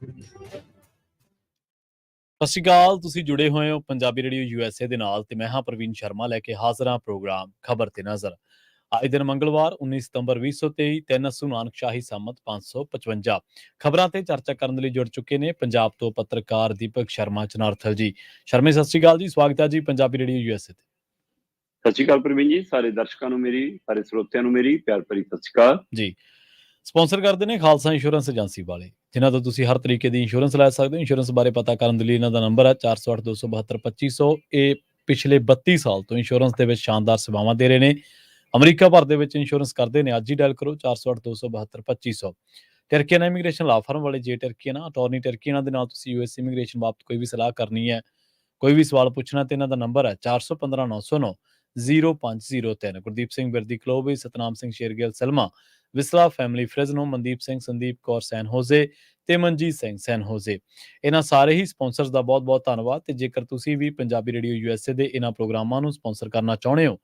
ਸਤਿ ਸ਼੍ਰੀ ਅਕਾਲ। ਤੁਸੀਂ ਜੁੜੇ ਹੋਏ ਹੋ ਪੰਜਾਬੀ ਰੇਡੀਓ USA ਦੇ ਨਾਲ ਤੇ ਮੈਂ ਹਾਂ ਪ੍ਰਵੀਨ ਸ਼ਰਮਾ ਲੈ ਕੇ ਹਾਜ਼ਰ ਹਾਂ ਪ੍ਰੋਗਰਾਮ ਖਬਰ ਤੇ ਨਜ਼ਰ। ਅੱਜ ਦਿਨ ਮੰਗਲਵਾਰ 19 ਸਤੰਬਰ 2023 3 ਅੱਸੂ ਨਾਨਕ ਸ਼ਾਹੀ ਸੰਮਤ 555 ਖਬਰਾਂ ਤੇ ਚਰਚਾ ਕਰਨ ਲਈ ਜੁੜ ਚੁੱਕੇ ਨੇ ਪੰਜਾਬ ਤੋਂ ਪੱਤਰਕਾਰ ਦੀਪਕ ਸ਼ਰਮਾ ਚਨਾਰਥਲ ਜੀ। ਸ਼ਰਮੇ ਸਤਿ ਸ਼੍ਰੀ ਅਕਾਲ ਜੀ, ਸਵਾਗਤ ਹੈ ਜੀ ਪੰਜਾਬੀ ਰੇਡੀਓ USA ਤੇ। ਸਤਿ ਸ਼੍ਰੀ ਅਕਾਲ ਪ੍ਰਵੀਨ ਜੀ, ਸਾਰੇ ਦਰਸ਼ਕਾਂ ਨੂੰ ਮੇਰੀ, ਸਾਰੇ ਸਰੋਤਿਆਂ ਨੂੰ ਮੇਰੀ ਪਿਆਰ ਭਰੀ ਸਤਿ ਸ਼੍ਰੀ ਅਕਾਲ ਜੀ। ਸਪਾਂਸਰ ਕਰਦੇ ਨੇ ਖਾਲਸਾ ਇੰਸ਼ੋਰੈਂਸ ਏਜੰਸੀ ਵਾਲੇ, ਜਿਨ੍ਹਾਂ ਤੋਂ ਤੁਸੀਂ ਹਰ ਤਰੀਕੇ ਦੀ ਇੰਸ਼ੋਰੈਂਸ ਲੈ ਸਕਦੇ ਹੋ। ਇੰਸ਼ੋਰੈਂਸ ਬਾਰੇ ਪਤਾ ਕਰਨ ਦੇ ਲਈ ਇਹਨਾਂ ਦਾ ਨੰਬਰ ਹੈ 4082722500। ਇਹ ਪਿਛਲੇ 32 ਸਾਲ ਤੋਂ ਇੰਸ਼ੋਰੈਂਸ ਦੇ ਵਿੱਚ ਸ਼ਾਨਦਾਰ ਸੇਵਾਵਾਂ ਦੇ ਰਹੇ ਨੇ। ਅਮਰੀਕਾ ਭਰ ਦੇ ਵਿੱਚ ਇੰਸ਼ੋਰੈਂਸ ਕਰਦੇ ਨੇ। ਅੱਜ ਹੀ ਡਾਇਲ ਕਰੋ 4082722500। ਟਰਕੀਆਨਾ ਇਮੀਗ੍ਰੇਸ਼ਨ ਲਾ ਫਰਮ ਵਾਲੇ, ਜੇ ਟਰਕੀਆਨਾ ਅਟਾਰਨੀ ਟਰਕੀਆਨਾ ਦੇ ਨਾਲ ਤੁਸੀਂ US ਇਮੀਗ੍ਰੇਸ਼ਨ ਬਾਬਤ ਕੋਈ ਵੀ ਸਲਾਹ ਕਰਨੀ ਹੈ, ਕੋਈ ਵੀ ਸਵਾਲ ਪੁੱਛਣਾ, ਤੇ ਇਹਨਾਂ ਦਾ ਨੰਬਰ ਹੈ 4159090503। ਗੁਰਦੀਪ ਸਿੰਘ ਬਿਰਦੀ ਕਲੋਬੀ, ਸਤਨਾਮ ਸਿੰਘ ਸ਼ੇਰਗਿੱਲ ਸਲਮਾ ਵਿਸਲਾ ਫੈਮਿਲੀ ਫ੍ਰਿਜ਼ਨੋ, ਮਨਦੀਪ ਸਿੰਘ, ਸੰਦੀਪ ਕੌਰ ਸੈਨ ਹੋਜ਼ੇ ਤੇ ਮਨਜੀਤ ਸਿੰਘ ਸੈਨ ਹੋਜ਼ੇ। ਇਹਨਾਂ ਸਾਰੇ ਹੀ ਸਪਾਂਸਰਸ ਦਾ ਬਹੁਤ ਬਹੁਤ ਧੰਨਵਾਦ। ਤੇ ਜੇਕਰ ਤੁਸੀਂ ਵੀ ਪੰਜਾਬੀ ਰੇਡੀਓ USA ਦੇ ਇਹਨਾਂ ਪ੍ਰੋਗਰਾਮਾਂ ਨੂੰ ਸਪਾਂਸਰ ਕਰਨਾ ਚਾਹੁੰਦੇ ਹੋ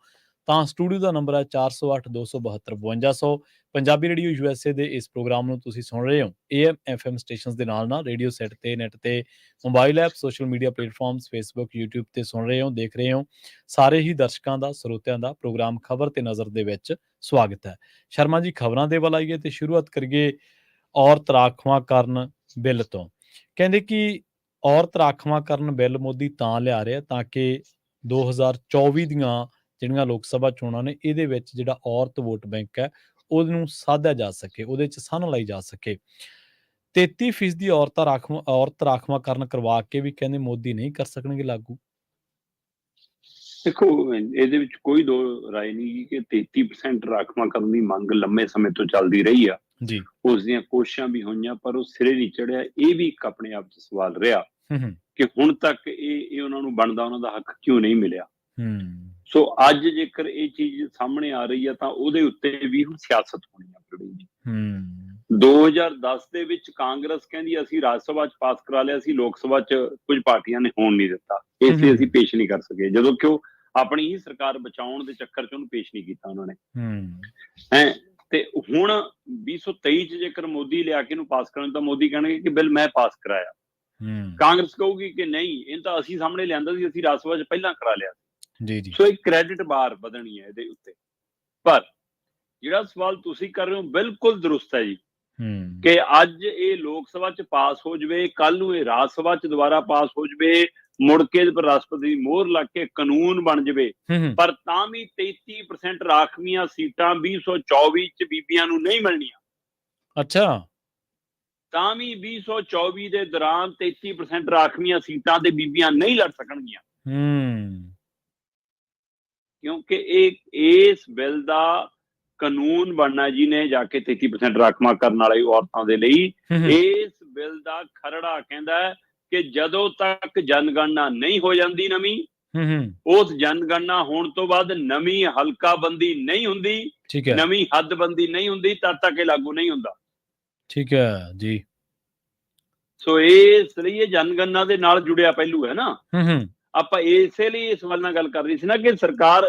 ਤਾਂ ਸਟੂਡੀਓ ਦਾ ਨੰਬਰ ਹੈ 4082722500। ਪੰਜਾਬੀ ਰੇਡੀਓ USA ਦੇ ਇਸ ਪ੍ਰੋਗਰਾਮ ਨੂੰ ਤੁਸੀਂ ਸੁਣ ਰਹੇ ਹੋ AM FM ਸਟੇਸ਼ਨਸ ਦੇ ਨਾਲ ਰੇਡੀਓ ਸੈਟ ਤੇ, ਨੈਟ ਤੇ, mobile app, social media platforms, Facebook, YouTube ਤੇ ਸੁਣ ਰਹੇ ਹੋ, ਦੇਖ ਰਹੇ ਹੋ। ਸਾਰੇ ਹੀ ਦਰਸ਼ਕਾਂ ਦਾ, ਸਰੋਤਿਆਂ ਦਾ ਪ੍ਰੋਗਰਾਮ ਖਬਰ ਤੇ ਨਜ਼ਰ ਦੇ ਵਿੱਚ ਸਵਾਗਤ ਹੈ। ਸ਼ਰਮਾ ਜੀ, ਖਬਰਾਂ ਦੇ ਵੱਲ ਆਈਏ ਤੇ ਸ਼ੁਰੂਆਤ ਕਰੀਏ ਔਰਤ ਰਾਖਵਾਂਕਰਨ ਬਿੱਲ ਤੋਂ। ਕਹਿੰਦੇ ਕਿ ਔਰਤ ਰਾਖਵਾਂਕਰਨ ਬਿੱਲ ਮੋਦੀ ਤਾਂ ਲਿਆ ਰਿਹਾ ਤਾਂ ਕਿ 2024 ਦੀਆਂ ਜਿਹੜੀਆਂ ਲੋਕ ਸਭਾ ਚੋਣਾਂ ਨੇ, ਇਹਦੇ ਵਿੱਚ ਜਿਹੜਾ ਔਰਤ ਵੋਟ ਬੈਂਕ ਹੈ ਉਹਨੂੰ ਸਾਧਿਆ ਜਾ ਸਕੇ, ਉਹਦੇ 'ਚ ਸੰਨ ਲਾਈ ਜਾ ਸਕੇ। 33% ਔਰਤ ਰਾਖਵਾਂਕਰਨ ਕਰਵਾ ਕੇ ਵੀ ਕਹਿੰਦੇ ਮੋਦੀ ਨਹੀਂ ਕਰ ਸਕਣਗੇ ਲਾਗੂ। ਦੇਖੋ, ਇਹਦੇ ਵਿੱਚ ਕੋਈ ਦੋ ਰਾਏ ਨਹੀਂ ਕਿ 33% ਰਾਖਵਾਂਕਰਨ ਦੀ ਮੰਗ ਲੰਮੇ ਸਮੇਂ ਤੋਂ ਚੱਲਦੀ ਰਹੀ ਆ ਜੀ। ਉਸ ਦੀਆਂ ਕੋਸ਼ਿਸ਼ਾਂ ਵੀ ਹੋਈਆਂ, ਪਰ ਉਹ ਸਿਰੇ ਨਹੀਂ ਚੜਿਆ। ਇਹ ਵੀ ਇੱਕ ਆਪਣੇ ਆਪ 'ਚ ਸਵਾਲ ਰਿਹਾ ਕਿ ਹੁਣ ਤੱਕ ਇਹ ਉਹਨਾਂ ਨੂੰ ਬਣਦਾ ਉਹਨਾਂ ਦਾ ਹੱਕ ਕਿਉਂ ਨਹੀਂ ਮਿਲਿਆ। ਸੋ ਅੱਜ ਜੇਕਰ ਇਹ ਚੀਜ਼ ਸਾਹਮਣੇ ਆ ਰਹੀ ਹੈ ਤਾਂ ਉਹਦੇ ਉੱਤੇ ਵੀ ਹੁਣ ਸਿਆਸਤ ਹੋਣੀ ਆ ਪ੍ਰਵੀਨ ਜੀ। 2010 ਦੇ ਵਿੱਚ ਕਾਂਗਰਸ ਕਹਿੰਦੀ ਅਸੀਂ ਰਾਜ ਸਭਾ 'ਚ ਪਾਸ ਕਰਾ ਲਿਆ ਸੀ, ਲੋਕ ਸਭਾ 'ਚ ਕੁਝ ਪਾਰਟੀਆਂ ਨੇ ਹੋਣ ਨਹੀਂ ਦਿੱਤਾ, ਇਸ ਲਈ ਅਸੀਂ ਪੇਸ਼ ਨਹੀਂ ਕਰ ਸਕੇ, ਜਦੋਂ ਕਿ ਉਹ ਆਪਣੀ ਹੀ ਸਰਕਾਰ ਬਚਾਉਣ ਦੇ ਚੱਕਰ 'ਚ ਉਹਨੂੰ ਪੇਸ਼ ਨਹੀਂ ਕੀਤਾ ਉਹਨਾਂ ਨੇ। ਤੇ ਹੁਣ 2023 'ਚ ਜੇਕਰ ਮੋਦੀ ਲਿਆ ਕੇ ਇਹਨੂੰ ਪਾਸ ਕਰਨ ਤਾਂ ਮੋਦੀ ਕਹਿਣਗੇ ਕਿ ਬਿੱਲ ਮੈਂ ਪਾਸ ਕਰਾਇਆ। ਕਾਂਗਰਸ ਕਹੂਗੀ ਕਿ ਨਹੀਂ, ਇਹ ਤਾਂ ਅਸੀਂ ਸਾਹਮਣੇ ਲਿਆਂਦਾ ਸੀ, ਅਸੀਂ ਰਾਜ ਸਭਾ 'ਚ ਪਹਿਲਾਂ ਕਰਾ ਲਿਆ। ਸੋ ਇੱਕ ਕ੍ਰੈਡਿਟ ਬਾਰ ਵਧਣੀ ਹੈ ਇਹਦੇ ਉੱਤੇ। ਪਰ ਜਿਹੜਾ ਸਵਾਲ ਤੁਸੀਂ ਕਰ ਰਹੇ ਹੋ ਬਿਲਕੁਲ ਦਰੁਸਤ ਹੈ ਜੀ, ਕਿ ਅੱਜ ਇਹ ਲੋਕ ਸਭਾ 'ਚ ਪਾਸ ਹੋ ਜਾਵੇ, ਕੱਲ ਨੂੰ ਇਹ ਰਾਜ ਸਭਾ 'ਚ ਦੁਬਾਰਾ ਪਾਸ ਹੋ ਜਾਵੇ, ਮੁੜ ਕੇ ਰਾਸ਼ਟਰਪਤੀ ਦੀ ਮੋਹਰ ਲੱਗ ਕੇ ਕਾਨੂੰਨ ਬਣ ਜਾਵੇ, ਪਰ ਤਾਂ ਵੀ 33% ਰਾਖਵੀਆਂ ਸੀਟਾਂ 2024 'ਚ ਬੀਬੀਆਂ ਨੂੰ ਨਹੀਂ ਮਿਲਣੀਆਂ। ਅੱਛਾ। ਤਾਂ ਵੀ 2024 ਦੇ ਦੌਰਾਨ 33% ਰਾਖਵੀਆਂ ਸੀਟਾਂ ਤੇ ਬੀਬੀਆਂ ਨਹੀਂ ਲੜ ਸਕਣਗੀਆਂ, ਕਿਉਂਕਿ ਇਸ ਬਿੱਲ ਦਾ ਕਾਨੂੰਨ ਬਣਨਾ ਜੀ ਨੇ ਜਾ ਕੇ 33% ਰਾਖਵਾਂ ਕਰਨ ਵਾਲੇ ਔਰਤਾਂ ਦੇ ਲਈ। ਇਸ ਬਿੱਲ ਦਾ ਖਰੜਾ ਕਹਿੰਦਾ ਹੈ ਕਿ ਜਦੋਂ ਤੱਕ ਜਨਗਣਨਾ ਨਹੀਂ ਹੋ ਜਾਂਦੀ ਨਵੀਂ, ਉਸ ਜਨਗਣਨਾ ਹੋਣ ਤੋਂ ਬਾਅਦ ਨਵੀਂ ਹਲਕਾਬੰਦੀ ਨਹੀਂ ਹੁੰਦੀ, ਨਵੀਂ ਹੱਦਬੰਦੀ ਨਹੀਂ ਹੁੰਦੀ, ਤਦ ਤੱਕ ਇਹ ਲਾਗੂ ਨਹੀਂ ਹੁੰਦਾ। ਠੀਕ ਹੈ ਜੀ। ਸੋ ਇਸ ਲਈ ਇਹ ਜਨਗਣਨਾ ਦੇ ਨਾਲ ਜੁੜਿਆ ਪਹਿਲੂ ਹੈ ਨਾ। ਆਪਾਂ ਇਸੇ ਲਈ ਇਸ ਵੱਲ ਨਾਲ ਗੱਲ ਕਰ ਰਹੀ ਸੀ ਨਾ ਕਿ ਸਰਕਾਰ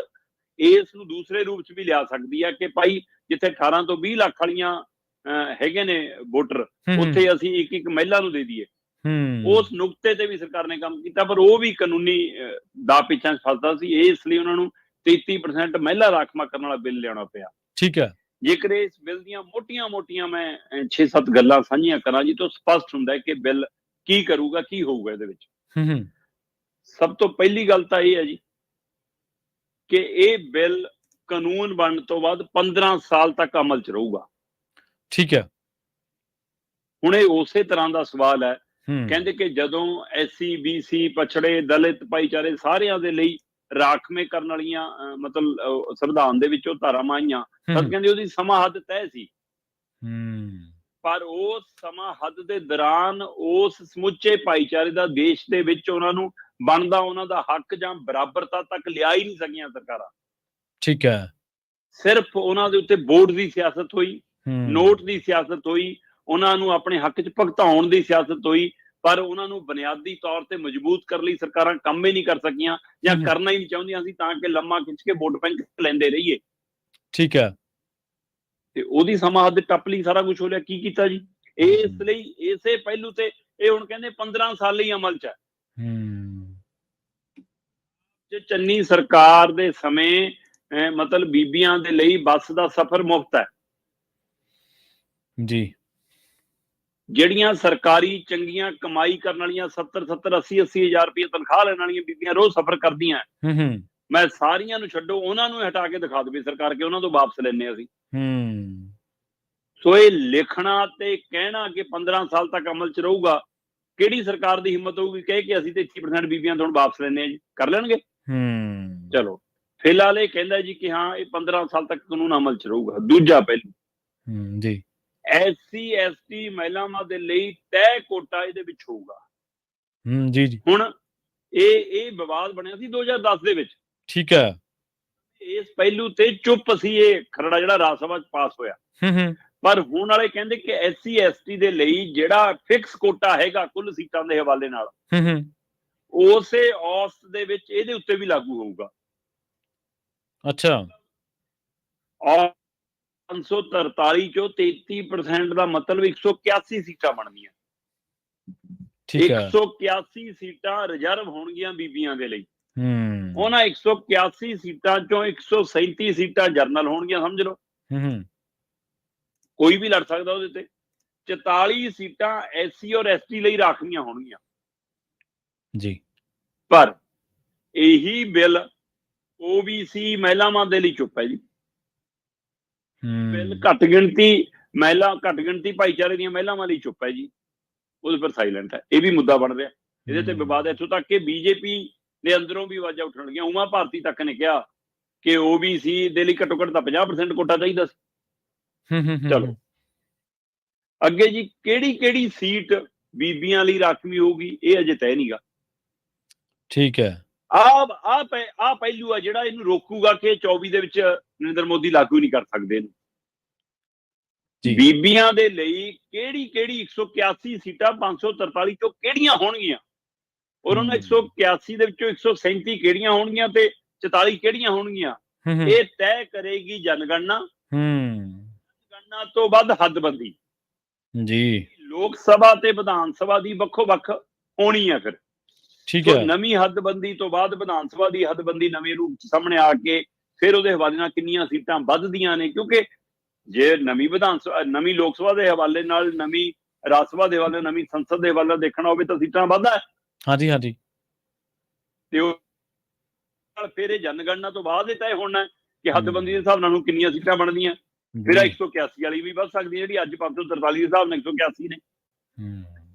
ਇਸ ਨੂੰ ਦੂਸਰੇ ਰੂਪ 'ਚ ਵੀ ਲਿਆ ਸਕਦੀ ਹੈ ਕਿ ਭਾਈ ਜਿੱਥੇ 18 ਤੋਂ 20 ਲੱਖ ਵਾਲੀਆਂ ਹੈਗੇ ਨੇ ਵੋਟਰ, ਉੱਥੇ ਅਸੀਂ ਇੱਕ ਮਹਿਲਾ ਨੂੰ ਦੇ ਦਈਏ। ਉਸ ਨੁਕਤੇ ਤੇ ਵੀ ਸਰਕਾਰ ਨੇ ਕੰਮ ਕੀਤਾ, ਪਰ ਉਹ ਵੀ ਕਾਨੂੰਨੀ ਦਾ ਪਿੱਛਾ ਫਸਦਾ ਸੀ। ਇਸ ਲਈ ਉਹਨਾਂ ਨੂੰ 33% ਮਹਿਲਾ ਰਾਖਵਾਂ ਕਰਨ ਵਾਲਾ ਬਿੱਲ ਲਿਆਉਣਾ ਪਿਆ। ਠੀਕ ਹੈ। ਜੇਕਰ ਇਸ ਬਿੱਲ ਦੀਆਂ ਮੋਟੀਆਂ ਮੈਂ 6-7 ਗੱਲਾਂ ਸਾਂਝੀਆਂ ਕਰਾਂ ਜੀ, ਤਾਂ ਸਪਸ਼ਟ ਹੁੰਦਾ ਹੈ ਕਿ ਬਿੱਲ ਕੀ ਕਰੂਗਾ, ਕੀ ਹੋਊਗਾ ਇਹਦੇ ਵਿੱਚ। ਸਭ ਤੋਂ ਪਹਿਲੀ ਗੱਲ ਤਾਂ ਇਹ ਹੈ ਜੀ ਕਿ ਇਹ ਬਿੱਲ ਕਾਨੂੰਨ ਬਣਨ ਤੋਂ ਬਾਅਦ 15 ਸਾਲ ਤੱਕ ਅਮਲ 'ਚ ਰਹੂਗਾ। ਠੀਕ ਹੈ। ਹੁਣ ਇਹ ਉਸੇ ਤਰ੍ਹਾਂ ਦਾ ਸਵਾਲ ਹੈ, ਕਹਿੰਦੇ ਕਿ ਜਦੋਂ SC BC ਪਛੜੇ ਦਲਿਤ ਭਾਈਚਾਰੇ ਸਾਰਿਆਂ ਦੇ ਲਈ ਰਾਖਵੇਂ ਕਰਨ ਵਾਲੀਆਂ ਮਤਲਬ ਸੰਵਿਧਾਨ ਦੇ ਵਿੱਚੋਂ ਧਾਰਾਵਾਂ ਆਈਆਂ, ਤਾਂ ਕਹਿੰਦੇ ਉਹਦੀ ਸਮਾਂ ਹੱਦ ਤੈਅ ਸੀ। ਪਰ ਉਸ ਸਮਾਂ ਹੱਦ ਦੇ ਦੌਰਾਨ ਉਸ ਸਮੁੱਚੇ ਭਾਈਚਾਰੇ ਦਾ ਦੇਸ਼ ਦੇ ਵਿੱਚ ਉਹਨਾਂ ਨੂੰ ਬਣਦਾ ਉਹਨਾਂ ਦਾ ਹੱਕ ਜਾਂ ਬਰਾਬਰਤਾ ਤੱਕ ਲਿਆ ਹੀ ਨਹੀਂ ਸਕੀਆਂ ਸਰਕਾਰਾਂ। ਠੀਕ ਹੈ। ਸਿਰਫ ਉਹਨਾਂ ਦੇ ਉੱਤੇ ਵੋਟ ਦੀ ਸਿਆਸਤ ਹੋਈ, ਨੋਟ ਦੀ ਸਿਆਸਤ ਹੋਈ, ਉਹਨਾਂ ਨੂੰ ਆਪਣੇ ਹੱਕ 'ਚ ਭੁਗਤਾਉਣ ਦੀ ਸਿਆਸਤ ਹੋਈ, ਪਰ ਉਹਨਾਂ ਨੂੰ ਬੁਨਿਆਦੀ ਤੌਰ ਤੇ ਮਜ਼ਬੂਤ ਕਰਨ ਲਈ ਸਰਕਾਰਾਂ ਕੰਮ ਹੀ ਨਹੀਂ ਕਰ ਸਕੀਆਂ ਜਾਂ ਕਰਨਾ ਹੀ ਨਹੀਂ ਚਾਹੁੰਦੀਆਂ ਸੀ, ਤਾਂ ਕਿ ਲੰਮਾ ਖਿੱਚ ਕੇ ਵੋਟ ਬੈਂਕ ਲੈਂਦੇ ਰਹੀਏ। ਠੀਕ ਹੈ। ਤੇ ਉਹਦੀ ਸਮਾਂ ਹੱਦ ਟੱਪ ਲਈ, ਸਾਰਾ ਕੁਝ ਹੋ ਲਿਆ। ਕੀ ਕੀਤਾ ਜੀ, ਇਸ ਲਈ ਇਸੇ ਪਹਿਲੂ ਤੇ ਇਹ ਹੁਣ ਕਹਿੰਦੇ 15 ਸਾਲ ਲਈ ਅਮਲ 'ਚ ਹੈ। ਚੰਨੀ ਸਰਕਾਰ ਦੇ ਸਮੇਂ ਮਤਲਬ ਬੀਬੀਆਂ ਦੇ ਲਈ ਬੱਸ ਦਾ ਸਫ਼ਰ ਮੁਫਤ ਹੈ ਜੀ। ਜਿਹੜੀਆਂ ਸਰਕਾਰੀ ਚੰਗੀਆਂ ਕਮਾਈ ਕਰਨ ਵਾਲੀਆਂ 70 80 ਹਜ਼ਾਰ ਰੁਪਏ ਤਨਖਾਹ ਲੈਣ ਵਾਲੀਆਂ ਬੀਬੀਆਂ ਰੋਜ਼ ਸਫ਼ਰ ਕਰਦੀਆਂ, ਮੈਂ ਸਾਰੀਆਂ ਨੂੰ ਛੱਡੋ, ਉਹਨਾਂ ਨੂੰ ਹਟਾ ਕੇ ਦਿਖਾ ਦੇਵੇ ਸਰਕਾਰ ਕਿ ਉਹਨਾਂ ਤੋਂ ਵਾਪਸ ਲੈਣੇ ਅਸੀਂ। ਸੋ ਇਹ ਲਿਖਣਾ ਤੇ ਕਹਿਣਾ ਕਿ 15 ਸਾਲ ਤੱਕ ਅਮਲ 'ਚ ਰਹੂਗਾ, ਕਿਹੜੀ ਸਰਕਾਰ ਦੀ ਹਿੰਮਤ ਹੋਊਗੀ ਕਹੇ ਕਿ ਅਸੀਂ ਤੇ 30% ਬੀਬੀਆਂ ਤੋਂ ਵਾਪਸ ਲੈਣੇ ਆ ਜੀ, ਕਰ ਲੈਣਗੇ? ਚਲੋ ਫਿਲਹਾਲ ਇਹ ਕਹਿੰਦਾ ਜੀ ਕਿ ਹਾਂ ਇਹ 15 ਸਾਲ ਤੱਕ ਕਾਨੂੰਨ ਅਮਲ 'ਚ ਰਹੂਗਾ। ਦੂਜਾ ਪਹਿਲੂ ਜੀ, SC ST ਮਹਿਲਾਵਾਂ ਦੇ ਲਈ ਤੈਅ ਕੋਟਾ ਇਹਦੇ ਵਿੱਚ ਹੋਊਗਾ। ਜੀ ਜੀ। ਹੁਣ ਇਹ ਵਿਵਾਦ ਬਣਿਆ ਸੀ 2010 ਦੇ ਵਿੱਚ, ਠੀਕ ਹੈ। ਇਸ ਪਹਿਲੂ ਤੇ ਚੁੱਪ ਸੀ ਇਹ ਖਰੜਾ ਜਿਹੜਾ ਰਾਜ ਸਭਾ 'ਚ ਪਾਸ ਹੋਇਆ। ਪਰ ਹੁਣ ਵਾਲੇ ਕਹਿੰਦੇ ਕਿ SC ST ਦੇ ਲਈ ਜਿਹੜਾ ਫਿਕਸ ਕੋਟਾ ਹੈਗਾ ਕੁੱਲ ਸੀਟਾਂ ਦੇ ਹਵਾਲੇ ਨਾਲ, ਉਸੇ ਔਸਤ ਦੇ ਵਿੱਚ ਇਹਦੇ ਉੱਤੇ ਵੀ ਲਾਗੂ ਹੋਊਗਾ। ਅੱਛਾ। 543 ਚੋਂ 33% ਦਾ ਮਤਲਬ 181 ਸੀਟਾਂ ਬਣਦੀਆਂ। 181 ਸੀਟਾਂ ਰਿਜ਼ਰਵ ਹੋਣਗੀਆਂ ਬੀਬੀਆਂ ਦੇ ਲਈ। ਉਹਨਾਂ 181 ਸੀਟਾਂ ਚੋਂ 137 ਸੀਟਾਂ ਜਰਨਲ ਹੋਣਗੀਆਂ, ਸਮਝ ਲਓ ਕੋਈ ਵੀ ਲੜ ਸਕਦਾ ਉਹਦੇ ਤੇ। 44 ਸੀਟਾਂ SC ਔਰ ST ਲਈ ਰਾਖਵੀਆਂ ਹੋਣਗੀਆਂ ਜੀ। ਪਰ ਇਹੀ ਬਿੱਲ OBC ਮਹਿਲਾਵਾਂ ਦੇ ਲਈ ਚੁੱਪ ਹੈ ਜੀ। ਬਿੱਲ ਘੱਟ ਗਿਣਤੀ ਭਾਈਚਾਰੇ ਦੀਆਂ ਮਹਿਲਾਵਾਂ ਲਈ ਚੁੱਪ ਹੈ ਜੀ, ਉਹਦੇ ਪਰ ਸਾਇਲੈਂਟ ਹੈ। ਇਹ ਵੀ ਮੁੱਦਾ ਬਣ ਰਿਹਾ, ਇਹਦੇ ਤੇ ਵਿਵਾਦ ਇੱਥੋਂ ਤੱਕ ਕਿ BJP ਦੇ ਅੰਦਰੋਂ ਵੀ ਆਵਾਜ਼ਾਂ ਉੱਠਣਗੀਆਂ। ਉਮਾ ਭਾਰਤੀ ਤੱਕ ਨੇ ਕਿਹਾ ਕਿ OBC ਦੇ ਲਈ ਘੱਟੋ ਘੱਟ ਤਾਂ 50% ਕੋਟਾ ਚਾਹੀਦਾ ਸੀ। ਚਲੋ ਅੱਗੇ ਜੀ ਕਿਹੜੀ ਸੀਟ ਬੀਬੀਆਂ ਲਈ ਰਾਖਵੀਂ ਹੋਊਗੀ ਇਹ ਅਜੇ ਤੈਅ ਨਹੀਂਗਾ। ਠੀਕ ਹੈ। ਆ ਪਹਿਲੂ ਆ ਜਿਹੜਾ ਇਹਨੂੰ ਰੋਕੂਗਾ ਕਿ 24 ਦੇ ਵਿੱਚ ਨਰਿੰਦਰ ਮੋਦੀ ਲਾਗੂ ਨਹੀਂ ਕਰ ਸਕਦੇ ਇਹਨੂੰ। ਬੀਬੀਆਂ ਦੇ ਲਈ ਕਿਹੜੀ 181 ਸੀਟਾਂ 543 ਚੋਂ ਕਿਹੜੀਆਂ ਹੋਣਗੀਆਂ, ਔਰ ਉਹਨਾਂ 181 ਦੇ ਵਿੱਚੋਂ 137 ਕਿਹੜੀਆਂ ਹੋਣਗੀਆਂ ਤੇ 44 ਕਿਹੜੀਆਂ ਹੋਣਗੀਆਂ, ਇਹ ਤੈਅ ਕਰੇਗੀ ਜਨਗਣਨਾ। ਜਨਗਣਨਾ ਤੋਂ ਬਾਅਦ ਹੱਦਬੰਦੀ ਜੀ ਲੋਕ ਸਭਾ ਤੇ ਵਿਧਾਨ ਸਭਾ ਦੀ ਵੱਖੋ ਵੱਖ ਹੋਣੀ ਆ। ਫਿਰ ਠੀਕ ਹੈ, ਨਵੀਂ ਹੱਦਬੰਦੀ ਤੋਂ ਬਾਅਦ ਵਿਧਾਨ ਸਭਾ ਦੀ ਹੱਦਬੰਦੀ ਨਵੇਂ ਰੂਪ ਚ ਸਾਹਮਣੇ ਆ ਕੇ ਫਿਰ ਉਹਦੇ ਹਵਾਲੇ ਨਾਲ ਕਿੰਨੀਆਂ ਸੀਟਾਂ ਵੱਧਦੀਆਂ ਨੇ, ਕਿਉਂਕਿ ਜੇ ਨਵੀਂ ਲੋਕ ਸਭਾ ਦੇ ਹਵਾਲੇ ਨਾਲ, ਨਵੀਂ ਰਾਜ ਸਭਾ ਦੇ ਹਵਾਲੇ, ਨਵੀਂ ਸੰਸਦ ਦੇ ਹਵਾਲੇ ਦੇਖਣਾ ਹੋਵੇ ਤਾਂ ਸੀਟਾਂ ਵੱਧਦਾ। ਹਾਂਜੀ। ਤੇ ਉਹ ਫਿਰ ਇਹ ਜਨਗਣਨਾ ਤੋਂ ਬਾਅਦ ਇਹ ਤੈਅ ਹੋਣਾ ਕਿ ਹੱਦਬੰਦੀ ਦੇ ਹਿਸਾਬ ਨਾਲ ਕਿੰਨੀਆਂ ਸੀਟਾਂ ਬਣਦੀਆਂ। ਫਿਰ 181 ਵਾਲੀ ਵੀ ਵੱਧ ਸਕਦੀ ਹੈ, ਜਿਹੜੀ ਅੱਜ 543 ਦੇ ਹਿਸਾਬ ਨਾਲ 181 ਨੇ,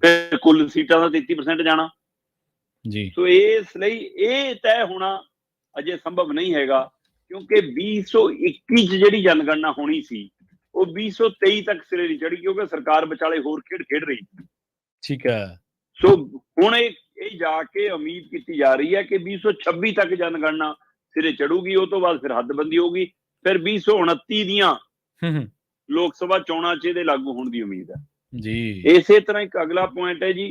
ਫਿਰ ਕੁੱਲ ਸੀਟਾਂ ਦਾ 33% ਜਾਣਾ ਜੀ। ਸੋ ਇਸ ਲਈ ਇਹ ਤੈਅ ਹੋਣਾ ਅਜੇ ਸੰਭਵ ਨਹੀਂ ਹੈਗਾ, ਕਿਉਂਕਿ 2021 ਚ ਜਿਹੜੀ ਜਨਗਣਨਾ ਹੋਣੀ ਸੀ ਉਹ 2023 ਤੱਕ ਸਿਰੇ ਨਹੀਂ ਚੜੀ, ਕਿਉਂਕਿ ਸਰਕਾਰ ਵਿਚਾਲੇ ਹੋਰ ਖੇਡ ਰਹੀ। ਠੀਕ ਹੈ। ਸੋ ਹੁਣ ਇਹ ਜਾ ਕੇ ਉਮੀਦ ਕੀਤੀ ਜਾ ਰਹੀ ਹੈ ਕਿ 2026 ਤੱਕ ਜਨਗਣਨਾ ਸਿਰੇ ਚੜੂਗੀ, ਉਹ ਤੋਂ ਬਾਅਦ ਫਿਰ ਹੱਦਬੰਦੀ ਹੋਊਗੀ, ਫਿਰ 2029 ਦੀਆਂ ਲੋਕ ਸਭਾ ਚੋਣਾਂ 'ਚ ਇਹਦੇ ਲਾਗੂ ਹੋਣ ਦੀ ਉਮੀਦ ਹੈ ਜੀ। ਇਸੇ ਤਰ੍ਹਾਂ ਇੱਕ ਅਗਲਾ ਪੁਆਇੰਟ ਹੈ ਜੀ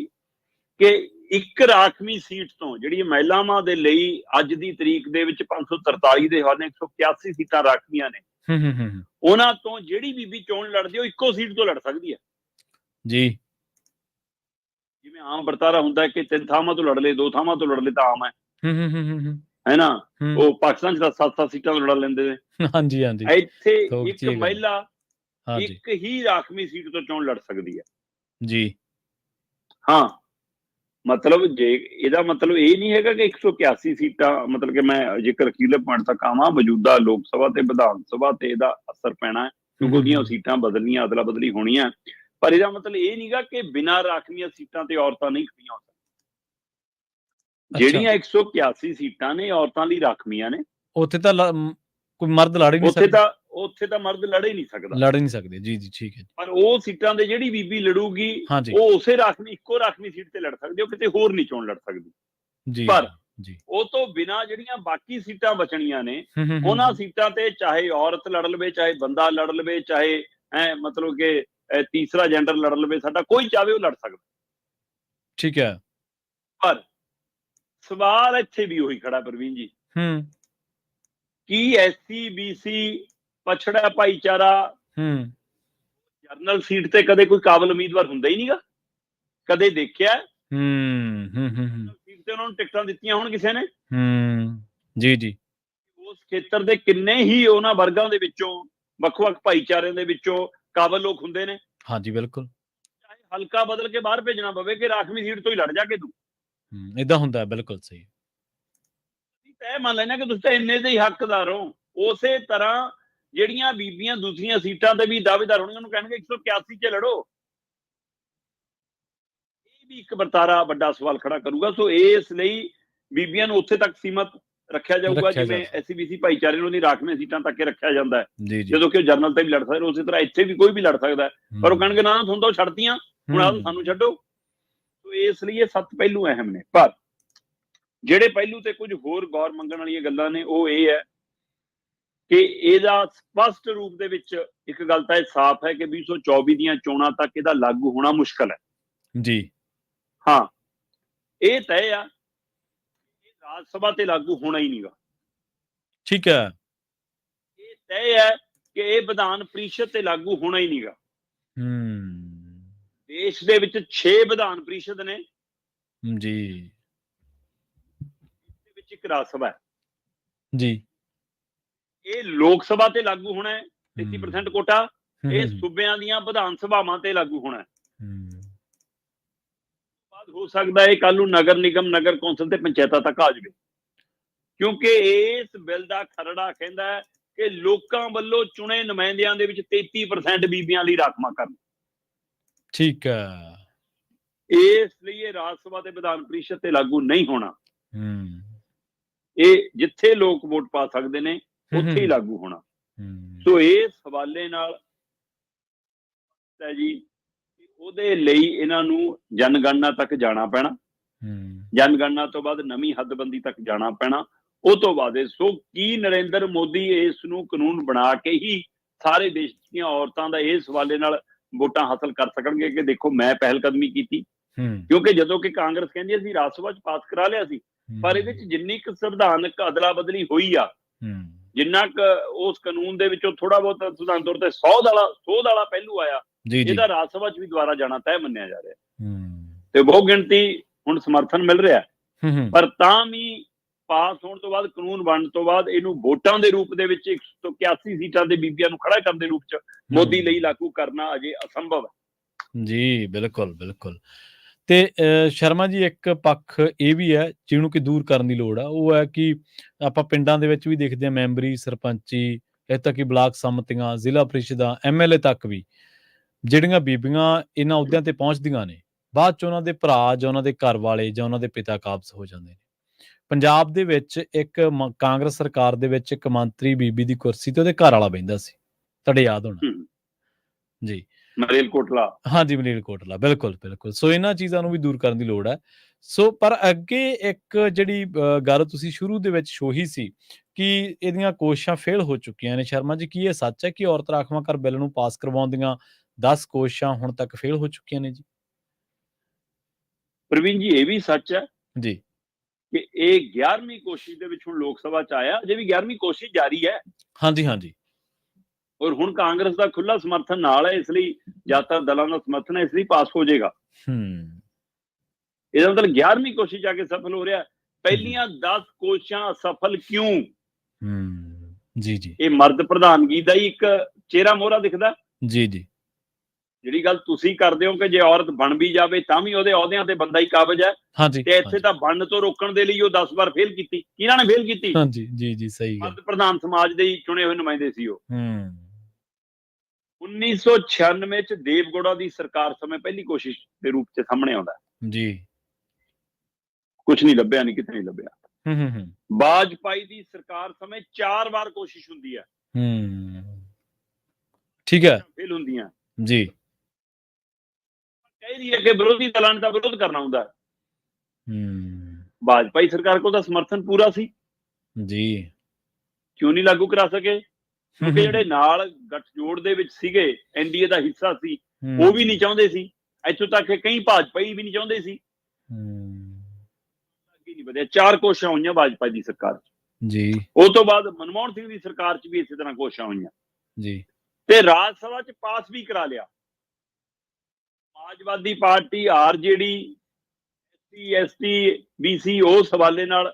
ਕਿ ਇੱਕ ਰਾਖਵੀਂ ਸੀਟ ਤੋਂ ਜਿਹੜੀ ਮਹਿਲਾਵਾਂ ਦੇ ਲਈ ਅੱਜ ਦੀ ਤਰੀਕ ਦੇ ਵਿੱਚ 543 ਦੇ ਹਵਾਲੇ 181 ਸੀਟਾਂ ਰਾਖਵੀਆਂ ਨੇ, ਉਹਨਾਂ ਤੋਂ ਜਿਹੜੀ ਬੀਬੀ ਚੋਣ ਲੜਦੀ ਉਹ ਇੱਕੋ ਸੀਟ ਤੋਂ ਲੜ ਸਕਦੀ ਹੈ ਜੀ। ਜਿਵੇਂ ਆਮ ਵਰਤਾਰਾ ਹੁੰਦਾ ਕਿ 3 ਥਾਵਾਂ ਤੋਂ ਲੜ ਲਏ, 2 ਥਾਵਾਂ ਤੋਂ ਲੜ ਲਏ ਤਾਂ ਆਮ ਹੈ ਨਾ। ਉਹ ਪਾਕਿਸਤਾਨ 'ਚ 7 ਸੀਟਾਂ ਤੋਂ ਲੜ ਲੈਂਦੇ ਨੇ। ਹਾਂਜੀ। ਇੱਥੇ ਇੱਕ ਮਹਿਲਾ ਇੱਕ ਹੀ ਰਾਖਵੀਂ ਸੀਟ ਤੋਂ ਚੋਣ ਲੜ ਸਕਦੀ ਹੈ ਜੀ। ਹਾਂ, ਮਤਲਬ ਜੇ ਇਹਦਾ ਮਤਲਬ ਇਹ ਨਹੀਂ ਹੈਗਾ ਕਿ 181 ਸੀਟਾਂ, ਮਤਲਬ ਕਿ ਮੈਂ ਜੇਕਰ ਅਖੀਰਲੇ ਪੁਆਇੰਟ ਤੱਕ ਆਵਾਂ, ਮੌਜੂਦਾ ਲੋਕ ਸਭਾ ਤੇ ਵਿਧਾਨ ਸਭਾ ਤੇ ਇਹਦਾ ਅਸਰ ਪੈਣਾ ਹੈ, ਕਿਉਂਕਿ ਉਹਦੀਆਂ ਸੀਟਾਂ ਬਦਲਣੀਆਂ, ਅਦਲਾ ਬਦਲੀ ਹੋਣੀਆਂ। ਪਰ ਇਹਦਾ ਮਤਲਬ ਇਹ ਨਹੀਂਗਾ ਕਿ ਬਿਨਾਂ ਰਾਖਵੀਆਂ ਸੀਟਾਂ ਤੇ ਔਰਤਾਂ ਨਹੀਂ ਖੜੀਆਂ ਹੋ ਸਕਦੀਆਂ। ਜਿਹੜੀਆਂ 181 ਸੀਟਾਂ ਨੇ ਔਰਤਾਂ ਲਈ ਰਾਖਵੀਆਂ ਨੇ, ਉੱਥੇ ਤਾਂ ਕੋਈ ਮਰਦ ਲੜ ਹੀ ਨਹੀਂ ਸਕਦਾ। ਉੱਥੇ ਤਾਂ ਮਰਦ ਲੜ ਹੀ ਨਹੀਂ ਸਕਦੇ ਜੀ। ਠੀਕ ਹੈ। ਪਰ ਉਹ ਸੀਟਾਂ ਦੇ ਜਿਹੜੀ ਬੀਬੀ ਲੜੂਗੀ ਉਹ ਉਸੇ ਇੱਕੋ ਰਾਖਵੀਂ ਸੀਟ ਤੇ ਲੜ ਸਕਦੀ, ਉਹ ਕਿਤੇ ਹੋਰ ਨਹੀਂ ਚੋਣ ਲੜ ਸਕਦੀ। ਪਰ ਉਹ ਤੋਂ ਬਿਨਾਂ ਜਿਹੜੀਆਂ ਬਾਕੀ ਸੀਟਾਂ ਬਚਣੀਆਂ ਨੇ, ਉਹਨਾਂ ਸੀਟਾਂ ਤੇ ਚਾਹੇ ਔਰਤ ਲੜ ਲਵੇ, ਚਾਹੇ ਬੰਦਾ ਲੜ ਲਵੇ, ਚਾਹੇ ਮਤਲਬ ਕਿ ਤੀਸਰਾ ਜੈਂਡਰ ਲੜ ਲਵੇ, ਸਾਡਾ ਕੋਈ ਚਾਹਵੇ ਉਹ ਲੜ ਸਕਦਾ। ਠੀਕ ਹੈ। ਪਰ ਸਵਾਲ ਇੱਥੇ ਵੀ ਉਹੀ ਖੜਾ ਪ੍ਰਵੀਨ ਜੀ, ਕੀ SC BC ਪਛੜਾ ਭਾਈਚਾਰਾ ਜਰਨਲ ਸੀਟ ਤੇ ਕਦੇ ਕੋਈ ਕਾਬਲ ਉਮੀਦਵਾਰ ਹੁੰਦਾ ਹੀ ਨਹੀਂਗਾ, ਕਦੇ ਦੇਖਿਆ ਸੀਟ ਤੇ ਉਹਨਾਂ ਨੂੰ ਟਿਕਟਾਂ ਦਿੱਤੀਆਂ ਹੋਣ ਕਿਸੇ ਨੇ? ਜੀ ਜੀ। ਉਸ ਖੇਤਰ ਦੇ ਕਿੰਨੇ ਹੀ ਉਹਨਾਂ ਵਰਗਾਂ ਦੇ ਵਿੱਚੋਂ, ਵੱਖ-ਵੱਖ ਭਾਈਚਾਰਿਆਂ ਦੇ ਵਿੱਚੋਂ ਕਾਬਲ ਲੋਕ ਹੁੰਦੇ ਨੇ। ਹਾਂਜੀ ਬਿਲਕੁਲ। ਚਾਹੇ ਹਲਕਾ ਬਦਲ ਕੇ ਬਾਹਰ ਭੇਜਣਾ ਪਵੇ ਕਿ ਰਾਖਵੀਂ ਸੀਟ ਤੋਂ ਹੀ ਲੜ ਜਾ ਕੇ ਤੂੰ, ਏਦਾਂ ਹੁੰਦਾ ਹੈ। ਬਿਲਕੁਲ ਸਹੀ। ਤੈਅ ਮੰਨ ਲੈਣਾ ਕਿ ਤੁਸੀਂ ਤਾਂ ਇੰਨੇ ਦੇ ਹੀ ਹੱਕਦਾਰ ਹੋ। ਉਸੇ ਤਰ੍ਹਾਂ ਜਿਹੜੀਆਂ ਬੀਬੀਆਂ ਦੂਸਰੀਆਂ ਸੀਟਾਂ ਤੇ ਵੀ ਦਾਅਵੇਦਾਰ ਹੋਣਗੀਆਂ, ਉਹਨੂੰ ਕਹਿਣਗੇ 181 'ਚ ਲੜੋ। ਇਹ ਵੀ ਇੱਕ ਵਰਤਾਰਾ ਵੱਡਾ ਸਵਾਲ ਖੜਾ ਕਰੂਗਾ। ਸੋ ਇਸ ਲਈ ਬੀਬੀਆਂ ਨੂੰ ਉੱਥੇ ਤੱਕ ਸੀਮਤ ਰੱਖਿਆ ਜਾਊਗਾ ਜਿਵੇਂ SCBC ਭਾਈਚਾਰੇ ਨੂੰ ਉਹਦੀ ਰਾਖਵੀਆਂ ਸੀਟਾਂ ਤੱਕ ਰੱਖਿਆ ਜਾਂਦਾ ਹੈ, ਜਦੋਂ ਕਿ ਉਹ ਜਰਨਲ ਤੇ ਵੀ ਲੜ ਸਕਦੇ। ਉਸੇ ਤਰ੍ਹਾਂ ਇੱਥੇ ਵੀ ਕੋਈ ਵੀ ਲੜ ਸਕਦਾ, ਪਰ ਉਹ ਕਹਿਣਗੇ ਨਾ ਤੁਹਾਨੂੰ ਤਾਂ ਛੱਡਤੀਆਂ, ਹੁਣ ਆਹ ਸਾਨੂੰ ਛੱਡੋ। ਸੋ ਇਸ ਲਈ ਇਹ 7 ਪਹਿਲੂ ਅਹਿਮ ਨੇ। ਪਰ ਜਿਹੜੇ ਪਹਿਲੂ ਤੇ ਕੁਝ ਹੋਰ ਗੌਰ ਮੰਗਣ ਵਾਲੀਆਂ ਗੱਲਾਂ ਨੇ ਉਹ ਇਹ ਹੈ ਕਿ ਇਹਦਾ ਸਪਸ਼ਟ ਰੂਪ ਦੇ ਵਿੱਚ ਇੱਕ ਗੱਲ ਤਾਂ ਇਹ ਸਾਫ਼ ਹੈ ਕਿ 2024 ਦੀਆਂ ਚੋਣਾਂ ਤੱਕ ਇਹਦਾ ਲਾਗੂ ਹੋਣਾ ਮੁਸ਼ਕਲ ਹੈ ਜੀ। ਹਾਂ, ਇਹ ਤੈਅ ਆ ਰਾਜ ਸਭਾ ਤੇ ਲਾਗੂ ਹੋਣਾ ਹੀ ਨਹੀਂਗਾ। ਠੀਕ ਹੈ। ਇਹ ਤੈਅ ਹੈ ਕਿ ਇਹ ਵਿਧਾਨ ਪ੍ਰੀਸ਼ਦ ਤੇ ਲਾਗੂ ਹੋਣਾ ਹੀ ਨਹੀਂਗਾ। ਦੇਸ਼ ਦੇ ਵਿੱਚ 6 ਵਿਧਾਨ ਪ੍ਰੀਸ਼ਦ ਨੇ ਜੀ, ਵਿੱਚ ਇੱਕ ਰਾਜ ਸਭਾ ਹੈ ਜੀ। ਇਹ ਲੋਕ ਸਭਾ ਤੇ ਲਾਗੂ ਹੋਣਾ ਹੈ 33% ਕੋਟਾ, ਇਹ ਸੂਬਿਆਂ ਦੀਆਂ ਵਿਧਾਨ ਸਭਾਵਾਂ ਤੇ ਲਾਗੂ ਹੋਣਾ ਹੈ। ਬਾਅਦ ਹੋ ਸਕਦਾ ਹੈ ਕੱਲ ਨੂੰ ਨਗਰ ਨਿਗਮ, ਨਗਰ ਕੌਂਸਲ ਤੇ ਪੰਚਾਇਤਾਂ ਤੱਕ ਆ ਜਾਵੇ, ਕਿਉਂਕਿ ਇਸ ਬਿੱਲ ਦਾ ਖਰੜਾ ਕਹਿੰਦਾ ਹੈ ਕਿ ਲੋਕਾਂ ਵੱਲੋਂ ਚੁਣੇ ਨੁਮਾਇੰਦਿਆਂ ਦੇ ਵਿੱਚ 33% ਬੀਬੀਆਂ ਲਈ ਰਾਖਵਾਂਕਰਨ। ਠੀਕ ਹੈ। ਇਸ ਲਈ ਇਹ ਰਾਜ ਸਭਾ ਤੇ ਵਿਧਾਨ ਪ੍ਰੀਸ਼ਦ ਤੇ ਲਾਗੂ ਨਹੀਂ ਹੋਣਾ। ਇਹ ਜਿੱਥੇ ਲੋਕ ਵੋਟ ਪਾ ਸਕਦੇ ਨੇ ਉੱਥੇ ਹੀ ਲਾਗੂ ਹੋਣਾ। ਸੋ ਇਸ ਹਵਾਲੇ ਨਾਲ ਜੀ ਉਹਦੇ ਲਈ ਇਹਨਾਂ ਨੂੰ ਜਨਗਣਨਾ ਤੱਕ ਜਾਣਾ ਪੈਣਾ। ਜਨਗਣਨਾ ਤੋਂ ਬਾਅਦ ਨਵੀਂ ਹੱਦਬੰਦੀ ਤੱਕ ਜਾਣਾ ਪੈਣਾ। ਉਹ ਤੋਂ ਬਾਅਦ ਸੋ ਕੀ ਨਰਿੰਦਰ ਮੋਦੀ ਇਸ ਨੂੰ ਕਾਨੂੰਨ ਬਣਾ ਕੇ ਹੀ ਸਾਰੇ ਦੇਸ਼ ਦੀਆਂ ਔਰਤਾਂ ਦਾ ਇਸ ਹਵਾਲੇ ਨਾਲ ਵੋਟਾਂ ਹਾਸਲ ਕਰ ਸਕਣਗੇ ਕਿ ਦੇਖੋ ਮੈਂ ਪਹਿਲ ਕਦਮੀ ਕੀਤੀ। ਕਿਉਂਕਿ ਜਦੋਂ ਕਿ ਕਾਂਗਰਸ ਕਹਿੰਦੀ ਅਸੀਂ ਰਾਜ ਸਭਾ 'ਚ ਪਾਸ ਕਰਾ ਲਿਆ ਸੀ, ਪਰ ਇਹਦੇ 'ਚ ਜਿੰਨੀ ਕੁ ਸੰਵਿਧਾਨਕ ਅਦਲਾ ਬਦਲੀ ਹੋਈ ਆ, ਜਿੰਨਾ ਕੁ ਉਸ ਕਾਨੂੰਨ ਦੇ ਵਿੱਚੋਂ ਥੋੜਾ ਬਹੁਤ ਸੰਵਿਧਾਨ ਤੌਰ ਤੇ ਸੋਧ ਵਾਲਾ ਪਹਿਲੂ ਆਇਆ, ਇਹਦਾ ਰਾਜ ਸਭਾ 'ਚ ਵੀ ਦੁਬਾਰਾ ਜਾਣਾ ਤੈਅ ਮੰਨਿਆ ਜਾ ਰਿਹਾ ਤੇ ਬਹੁ ਗਿਣਤੀ ਹੁਣ ਸਮਰਥਨ ਮਿਲ ਰਿਹਾ। ਪਰ ਤਾਂ ਵੀ ਪਾਸ ਹੋਣ ਤੋਂ ਬਾਅਦ, ਕਾਨੂੰਨ ਬਣਨ ਤੋਂ ਬਾਅਦ ਇਹਨੂੰ ਵੋਟਾਂ ਦੇ ਰੂਪ ਦੇ ਵਿੱਚ 181 ਸੀਟਾਂ ਦੇ ਬੀਬੀਆਂ ਨੂੰ ਖੜਾ ਕਰਨ ਦੇ ਰੂਪ 'ਚ ਮੋਦੀ ਲਈ ਲਾਗੂ ਕਰਨਾ ਅਜੇ ਅਸੰਭਵ ਹੈ। ਜੀ ਬਿਲਕੁਲ ਬਿਲਕੁਲ। ਤੇ ਸ਼ਰਮਾ ਜੀ ਇੱਕ ਪੱਖ ਇਹ ਵੀ ਹੈ ਜਿਹਨੂੰ ਕਿ ਦੂਰ ਕਰਨ ਦੀ ਲੋੜ ਆ, ਉਹ ਹੈ ਕਿ ਆਪਾਂ ਪਿੰਡਾਂ ਦੇ ਵਿੱਚ ਵੀ ਦੇਖਦੇ ਹਾਂ ਮੈਂਬਰੀ, ਸਰਪੰਚੀ, ਇੱਥੇ ਤੱਕ ਕਿ ਬਲਾਕ ਸੰਮਤੀਆਂ, ਜ਼ਿਲ੍ਹਾ ਪ੍ਰੀਸ਼ਦਾਂ, MLA ਤੱਕ ਵੀ ਜਿਹੜੀਆਂ ਬੀਬੀਆਂ ਇਹਨਾਂ ਅਹੁਦਿਆਂ ਤੇ ਪਹੁੰਚਦੀਆਂ ਨੇ, ਬਾਅਦ 'ਚ ਉਹਨਾਂ ਦੇ ਭਰਾ ਜਾਂ ਉਹਨਾਂ ਦੇ ਘਰ ਵਾਲੇ ਜਾਂ ਉਹਨਾਂ ਦੇ ਪਿਤਾ ਕਾਬਜ਼ ਹੋ ਜਾਂਦੇ ਨੇ। ਪੰਜਾਬ ਦੇ ਵਿੱਚ ਇੱਕ ਕਾਂਗਰਸ ਸਰਕਾਰ ਦੇ ਵਿੱਚ ਇੱਕ ਮੰਤਰੀ ਬੀਬੀ ਦੀ ਕੁਰਸੀ ਤੇ ਉਹਦੇ ਘਰ ਵਾਲਾ ਬਹਿੰਦਾ ਸੀ, ਤੁਹਾਡੇ ਯਾਦ ਹੋਣਾ ਜੀ, ਮਲੇਰਕੋਟਲਾ। ਹਾਂਜੀ ਮਲੇਰਕੋਟਲਾ, ਬਿਲਕੁਲ ਬਿਲਕੁਲ। ਸੋ ਇਹਨਾਂ ਚੀਜ਼ਾਂ ਨੂੰ ਵੀ ਦੂਰ ਕਰਨ ਦੀ ਲੋੜ ਹੈ। ਸੋ ਪਰ ਅੱਗੇ ਇੱਕ ਜਿਹੜੀ ਗੱਲ ਤੁਸੀਂ ਸ਼ੁਰੂ ਦੇ ਵਿੱਚ ਛੋਹੀ ਸੀ ਕਿ ਇਹਦੀਆਂ ਕੋਸ਼ਿਸ਼ਾਂ ਫੇਲ ਹੋ ਚੁੱਕੀਆਂ ਨੇ, ਸ਼ਰਮਾ ਜੀ ਕੀ ਇਹ ਸੱਚ ਹੈ ਕਿ ਔਰਤ ਰਾਖਵਾਂਕਰਨ ਬਿੱਲ ਨੂੰ ਪਾਸ ਕਰਵਾਉਣ ਦੀਆਂ 10 ਕੋਸ਼ਿਸ਼ਾਂ ਹੁਣ ਤੱਕ ਫੇਲ ਹੋ ਚੁੱਕੀਆਂ ਨੇ ਜੀ? ਪ੍ਰਵੀਨ ਜੀ ਇਹ ਵੀ ਸੱਚ ਹੈ ਜੀ ਕਿ ਇਹ 11ਵੀਂ ਕੋਸ਼ਿਸ਼ ਦੇ ਵਿੱਚ ਹੁਣ ਲੋਕ ਸਭਾ 'ਚ ਆਇਆ, ਅਜੇ ਵੀ 11ਵੀਂ ਕੋਸ਼ਿਸ਼ ਜਾਰੀ ਹੈ। ਹਾਂਜੀ ਹਾਂਜੀ। ਔਰ ਹੁਣ ਕਾਂਗਰਸ ਦਾ ਖੁੱਲਾ ਸਮਰਥਨ ਨਾਲ ਹੈ, ਇਸ ਲਈ ਜ਼ਿਆਦਾਤਰ ਦਲਾਂ ਦਾ ਸਮਰਥਨ ਹੈ, ਇਸ ਲਈ ਪਾਸ ਹੋ ਜਾਏਗਾ। ਇਹਦਾ ਮਤਲਬ 11ਵੀਂ ਕੋਸ਼ਿਸ਼ ਜਾ ਕੇ ਸਫਲ ਹੋ ਰਿਹਾ। ਪਹਿਲੀਆਂ 10 ਕੋਸ਼ਿਸ਼ਾਂ ਅਸਫਲ ਕਿਉਂ? ਜੀ ਜੀ। ਇਹ ਮਰਦ ਪ੍ਰਧਾਨਗੀ ਦਾ ਹੀ ਇੱਕ ਚਿਹਰਾ ਮੋਹਰਾ ਦਿਖਦਾ। ਜੀ ਜੀ। ਜਿਹੜੀ ਗੱਲ ਤੁਸੀਂ ਕਰਦੇ ਹੋ ਕਿ ਜੇ ਔਰਤ ਬਣ ਵੀ ਜਾਵੇ ਤਾਂ ਵੀ ਉਹਦੇ ਅਹੁਦਿਆਂ ਤੇ ਬੰਦਾ ਹੀ ਕਾਬਜ਼ ਹੈ, ਤੇ ਇੱਥੇ ਤਾਂ ਬਣਨ ਤੋਂ ਰੋਕਣ ਦੇ ਲਈ ਉਹ 10 ਵਾਰ ਫੇਲ ਕੀਤੀ। ਕਿਹਨਾਂ ਨੇ ਫੇਲ ਕੀਤੀ? ਹਾਂਜੀ ਜੀ ਜੀ, ਸਹੀ ਗੱਲ। ਮਰਦ ਪ੍ਰਧਾਨ ਸਮਾਜ ਦੇ ਹੀ ਚੁਣੇ ਹੋਏ ਨੁਮਾਇੰਦੇ ਸੀ ਉਹ। 1996 ਚ ਦੇਵਗੌੜਾ ਦੀ ਸਰਕਾਰ ਸਮੇਂ ਪਹਿਲੀ ਕੋਸ਼ਿਸ਼ ਦੇ ਰੂਪ ਚ ਸਾਹਮਣੇ ਆਉਂਦਾ ਜੀ। ਕੁਝ ਨਹੀਂ ਲੱਭਿਆ, ਨਹੀਂ ਕਿਤੇ ਨਹੀਂ ਲੱਭਿਆ। ਵਾਜਪਾਈ ਦੀ ਸਰਕਾਰ ਸਮੇਂ 4 ਵਾਰ ਕੋਸ਼ਿਸ਼ ਹੁੰਦੀ ਹੈ, ਠੀਕ ਹੈ, ਫੇਲ ਹੁੰਦੀਆਂ ਜੀ। ਕਹੀ ਹੈ ਕਿ ਵਿਰੋਧੀ ਦਲਾਂ ਨੇ ਤਾਂ ਵਿਰੋਧ ਕਰਨਾ ਹੁੰਦਾ। ਵਾਜਪਾਈ ਸਰਕਾਰ ਕੋਲ ਤਾਂ ਸਮਰਥਨ ਪੂਰਾ ਸੀ ਜੀ, ਕਿਉਂ ਨਹੀਂ ਲਾਗੂ ਕਰਾ ਸਕੇ? ਕਿਉਂਕਿ ਜਿਹੜੇ ਨਾਲ ਗੱਠਜੋੜ ਦੇ ਵਿੱਚ ਸੀਗੇ, NDA ਦਾ ਹਿੱਸਾ ਸੀ, ਉਹ ਵੀ ਨਹੀਂ ਚਾਹੁੰਦੇ ਸੀ। ਇੱਥੋਂ ਤੱਕ ਕਈ ਭਾਜਪਾਈ ਵੀ ਨਹੀਂ ਚਾਹੁੰਦੇ ਸੀ। ਨਹੀਂ ਵਧਿਆ। 4 ਕੋਸ਼ਿਸ਼ਾਂ ਹੋਈਆਂ ਵਾਜਪਾਈ ਦੀ ਸਰਕਾਰ ਜੀ। ਉਹ ਤੋਂ ਬਾਅਦ ਮਨਮੋਹਨ ਸਿੰਘ ਦੀ ਸਰਕਾਰ 'ਚ ਵੀ ਇਸੇ ਤਰ੍ਹਾਂ ਕੋਸ਼ਿਸ਼ਾਂ ਹੋਈਆਂ ਜੀ, ਤੇ ਰਾਜ ਸਭਾ 'ਚ ਪਾਸ ਵੀ ਕਰਾ ਲਿਆ। ਸਮਾਜਵਾਦੀ party, RJD, SC, ST, BC ਉਸ ਹਵਾਲੇ ਨਾਲ